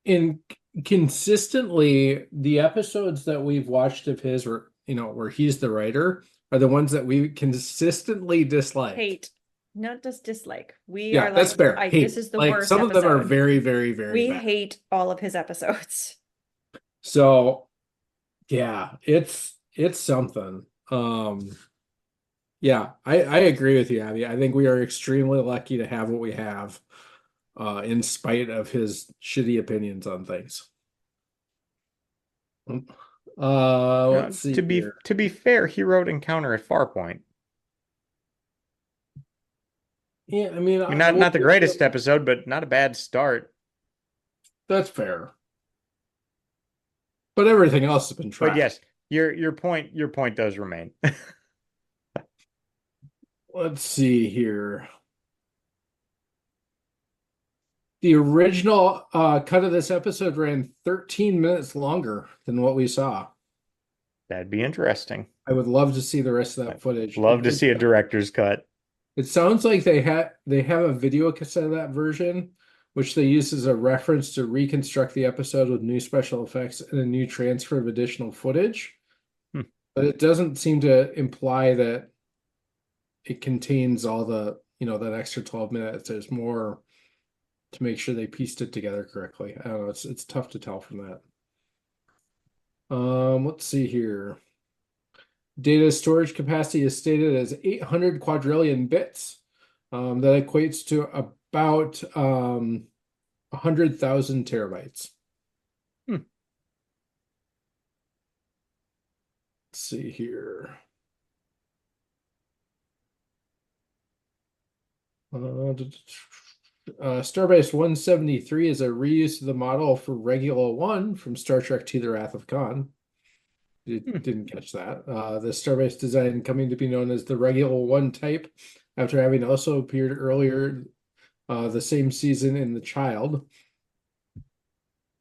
And consistently, the episodes that we've watched of his, where he's the writer, are the ones that we consistently dislike. Hate. Not just dislike. Yeah, that's fair. This is the worst some episode. of them are very, very, very We bad. hate all of his episodes. So, yeah, it's something. Yeah, I agree with you, Abby. I think we are extremely lucky to have what we have, in spite of his shitty opinions on things. Now, Let's see to be here. to be fair, he wrote Encounter at Farpoint. Yeah, I mean, I mean, I will not the give greatest you, episode, but not a bad start. that's fair. But everything else has been But trash. yes, your point does remain. Let's see here. The original cut of this episode ran 13 minutes longer than what we saw. That'd be interesting. I would love to see the rest of that I'd footage. love to see a director's cut. It sounds like they have a video cassette of that version, which they use as a reference to reconstruct the episode with new special effects and a new transfer of additional footage. Hmm. But it doesn't seem to imply that it contains all the, that extra 12 minutes. There's more to make sure they pieced it together correctly. I don't know. It's tough to tell from that. Let's see here. Data storage capacity is stated as 800 quadrillion bits. That equates to about 100,000 terabytes. Hmm. Let's see here. Starbase 173 is a reuse of the model for Regula 1 from Star Trek II: The Wrath of Khan. You didn't catch that. The Starbase design coming to be known as the Regula 1 type, after having also appeared earlier the same season in The Child.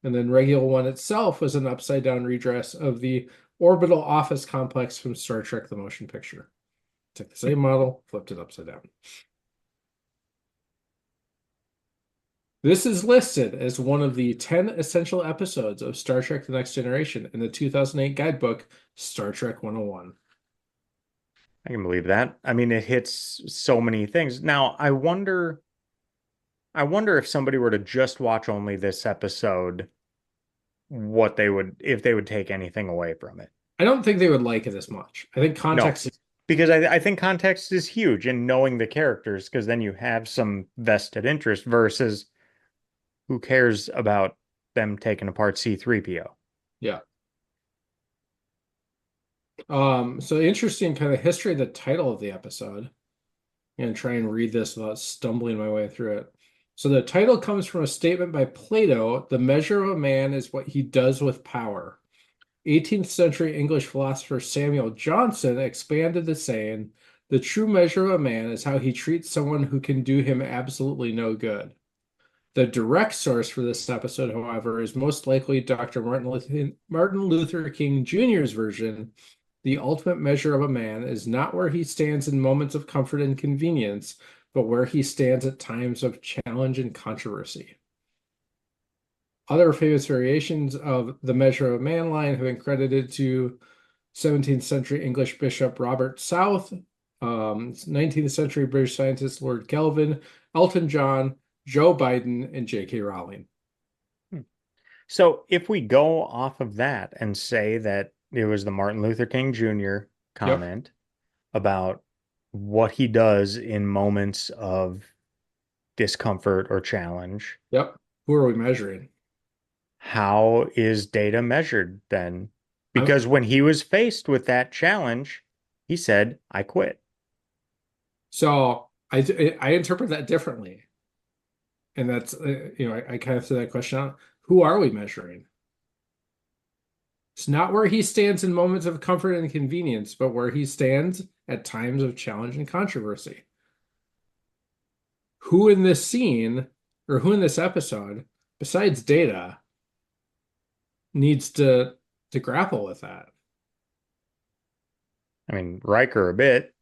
And then Regula 1 itself was an upside-down redress of the orbital office complex from Star Trek: The Motion Picture. Took the same model, flipped it upside down. This is listed as one of the 10 essential episodes of Star Trek: The Next Generation in the 2008 guidebook, Star Trek 101. I can believe that. I mean, it hits so many things. Now, I wonder if somebody were to just watch only this episode, if they would take anything away from it. I don't think they would like it as much. I think No, context is, because I think context is huge in knowing the characters, because then you have some vested interest versus who cares about them taking apart C-3PO. yeah. So interesting kind of history of the title of the episode. I'm going to try and read this without stumbling my way through it. So the title comes from a statement by Plato: the measure of a man is what he does with power. 18th century English philosopher Samuel Johnson expanded the saying, the true measure of a man is how he treats someone who can do him absolutely no good. The direct source for this episode, however, is most likely Dr. Martin Luther King Jr.'s version. The ultimate measure of a man is not where he stands in moments of comfort and convenience, but where he stands at times of challenge and controversy. Other famous variations of the measure of a man line have been credited to 17th century English Bishop Robert South, 19th century British scientist Lord Kelvin, Elton John, Joe Biden, and J.K. Rowling. So if we go off of that and say that it was the Martin Luther King Jr. comment about what he does in moments of discomfort or challenge, Yep. Who are we measuring? how is Data measured then? Because when he was faced with that challenge, he said, I quit. So I interpret that differently. And that's, I kind of threw that question out. Who are we measuring? It's not where he stands in moments of comfort and convenience, but where he stands at times of challenge and controversy. Who in this scene, or who in this episode, besides Data, needs to grapple with that? I mean, Riker a bit.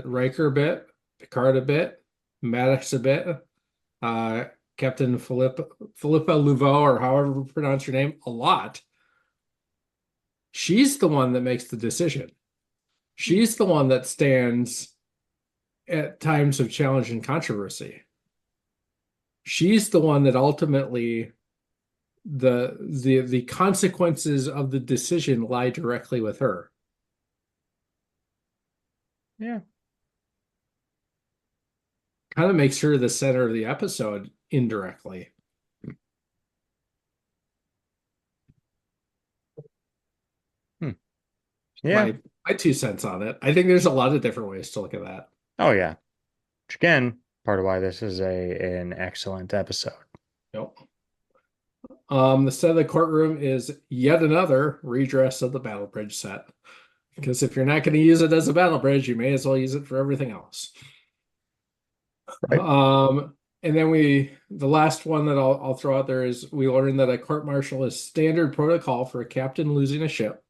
Riker a bit, Picard a bit, Maddox a bit, Captain Philippa Louveau, or however you pronounce your name, a lot. She's the one that makes the decision. She's the one that stands at times of challenge and controversy. She's the one that ultimately the consequences of the decision lie directly with her. Yeah. Kind of makes her the center of the episode indirectly. Yeah. My 2 cents on it. I think there's a lot of different ways to look at that. Oh, yeah. Which again, part of why this is an excellent episode. Yep. The set of the courtroom is yet another redress of the battle bridge set. Because if you're not going to use it as a battle bridge, you may as well use it for everything else. Right. And then the last one that I'll throw out there is we learned that a court martial is standard protocol for a captain losing a ship.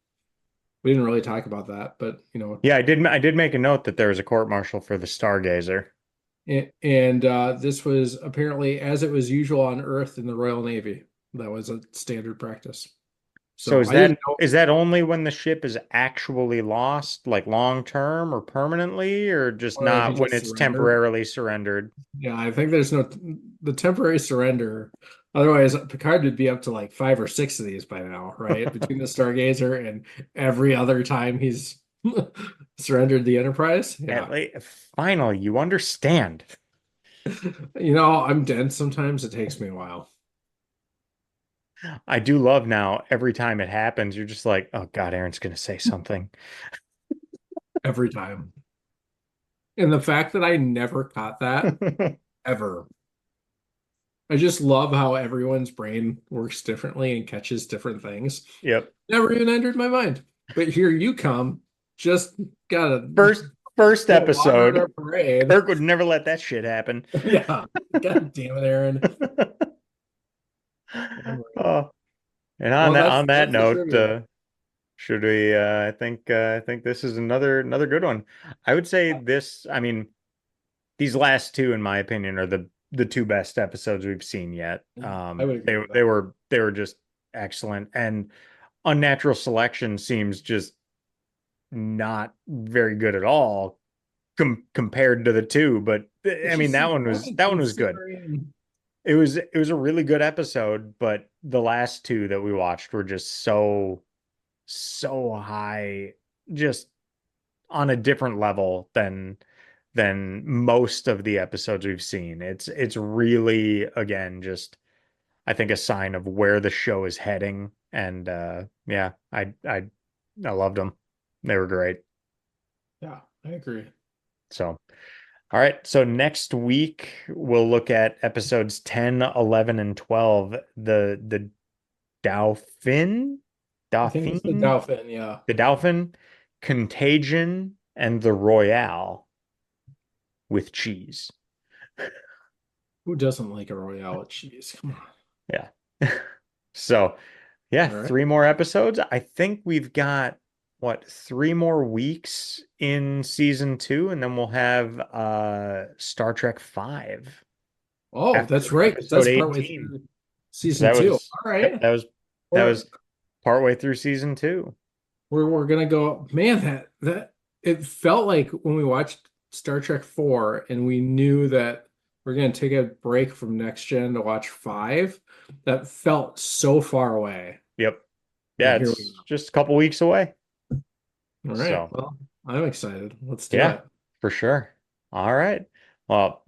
We didn't really talk about that, but Yeah, I did make a note that there was a court martial for the Stargazer. And this was apparently as it was usual on Earth in the Royal Navy. That was a standard practice. So I didn't know. is that only when the ship is actually lost, like long term or permanently, or just Or if you not when just it's surrender. temporarily surrendered? Yeah, I think there's the temporary surrender. Otherwise, Picard would be up to like 5 or 6 of these by now, right? Between the Stargazer and every other time he's surrendered the Enterprise. Yeah. Finally, you understand. I'm dense sometimes. It takes me a while. I do love now every time it happens, you're just like, oh God, Aaron's going to say something. Every time. And the fact that I never caught that ever. I just love how everyone's brain works differently and catches different things. Yep. Never even entered my mind. But here you come. Just got a first episode. Kirk would never let that shit happen. Yeah. God damn it, Aaron. Oh. And on that note, should we I think this is another good one. I would say these last two, in my opinion, are the two best episodes we've seen yet. They were just excellent, and Unnatural Selection seems just not very good at all compared to the two. But I mean, that one was good. It was a really good episode, but the last two that we watched were just so high, just on a different level than most of the episodes we've seen. It's really, again, just I think a sign of where the show is heading. And yeah, I loved them. They were great. Yeah, I agree. So all right, so next week we'll look at episodes 10, 11, and 12. The Dauphin? I think it's the Dauphin, yeah. The Dauphin, Contagion, and the Royale with cheese. Who doesn't like a Royale with cheese? Come on. Yeah. So, yeah, All right. 3 more episodes. I think we've got 3 more weeks in season 2, and then we'll have Star Trek 5. Oh, that's right. That's partway through season 2. All right. Yep, that was partway through season 2. We're gonna go, man, that it felt like when we watched Star Trek 4 and we knew that we're gonna take a break from Next Gen to watch 5, that felt so far away. Yep. Yeah, it's just a couple weeks away. All right. So, well, I'm excited. Let's do it. For sure. All right. Well,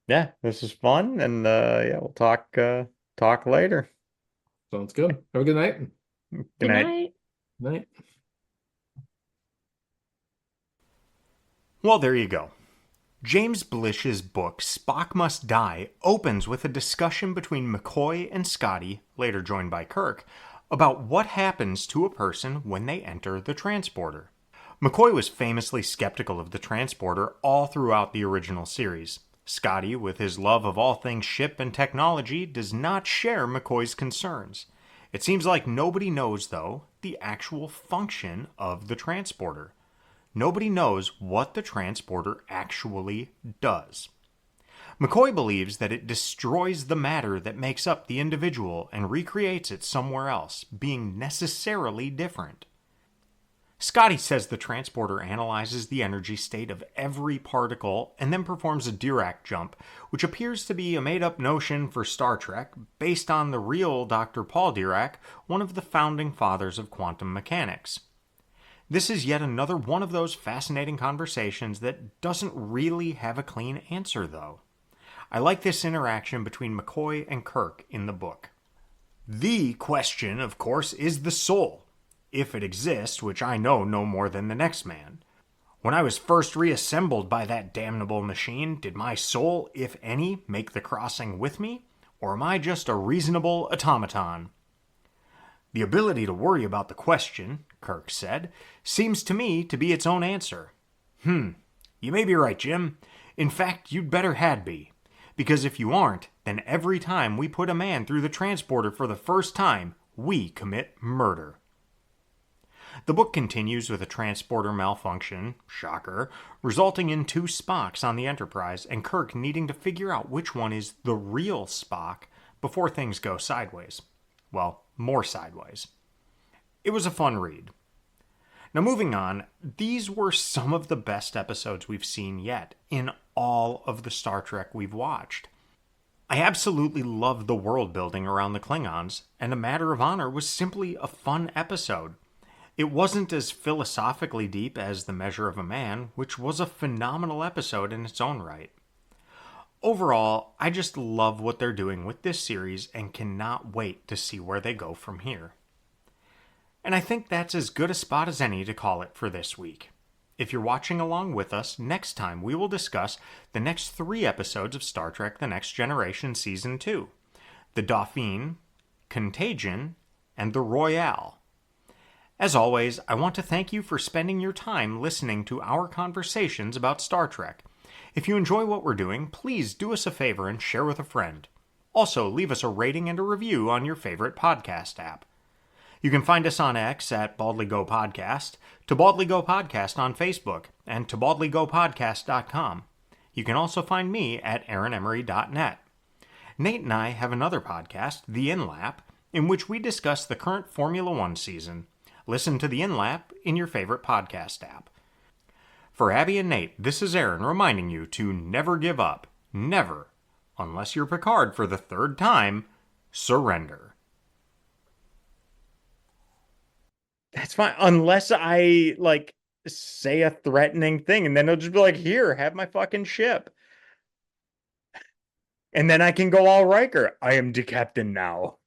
yeah, this is fun, and yeah, we'll talk later. Sounds good. Have a good night. Good night. Night. Well, there you go. James Blish's book, Spock Must Die, opens with a discussion between McCoy and Scotty, later joined by Kirk, about what happens to a person when they enter the transporter. McCoy was famously skeptical of the transporter all throughout the original series. Scotty, with his love of all things ship and technology, does not share McCoy's concerns. It seems like nobody knows, though, the actual function of the transporter. Nobody knows what the transporter actually does. McCoy believes that it destroys the matter that makes up the individual and recreates it somewhere else, being necessarily different. Scotty says the transporter analyzes the energy state of every particle and then performs a Dirac jump, which appears to be a made-up notion for Star Trek based on the real Dr. Paul Dirac, one of the founding fathers of quantum mechanics. This is yet another one of those fascinating conversations that doesn't really have a clean answer, though. I like this interaction between McCoy and Kirk in the book. The question, of course, is the soul, if it exists, which I know no more than the next man. When I was first reassembled by that damnable machine, did my soul, if any, make the crossing with me, or am I just a reasonable automaton? The ability to worry about the question, Kirk said, seems to me to be its own answer. You may be right, Jim. In fact, you'd better had be. Because if you aren't, then every time we put a man through the transporter for the first time, we commit murder. The book continues with a transporter malfunction, shocker, resulting in 2 Spocks on the Enterprise and Kirk needing to figure out which one is the real Spock before things go sideways. Well, more sideways. It was a fun read. Now moving on, these were some of the best episodes we've seen yet in all of the Star Trek we've watched. I absolutely loved the world building around the Klingons, and A Matter of Honor was simply a fun episode. It wasn't as philosophically deep as The Measure of a Man, which was a phenomenal episode in its own right. Overall, I just love what they're doing with this series and cannot wait to see where they go from here. And I think that's as good a spot as any to call it for this week. If you're watching along with us, next time we will discuss the next 3 episodes of Star Trek The Next Generation Season 2, The Dauphine, Contagion, and The Royale. As always, I want to thank you for spending your time listening to our conversations about Star Trek. If you enjoy what we're doing, please do us a favor and share with a friend. Also, leave us a rating and a review on your favorite podcast app. You can find us on X at Baldly Go Podcast, To Baldly Go Podcast on Facebook, and to baldlygopodcast.com. You can also find me at aaronemery.net. Nate and I have another podcast, The In-Lap, in which we discuss the current Formula One season. Listen to The In-Lap in your favorite podcast app. For Abby and Nate, this is Aaron reminding you to never give up. Never. Unless you're Picard for the 3rd time, surrender. That's fine. Unless I, say a threatening thing, and then it'll just be like, here, have my fucking ship. And then I can go all Riker. I am the captain now.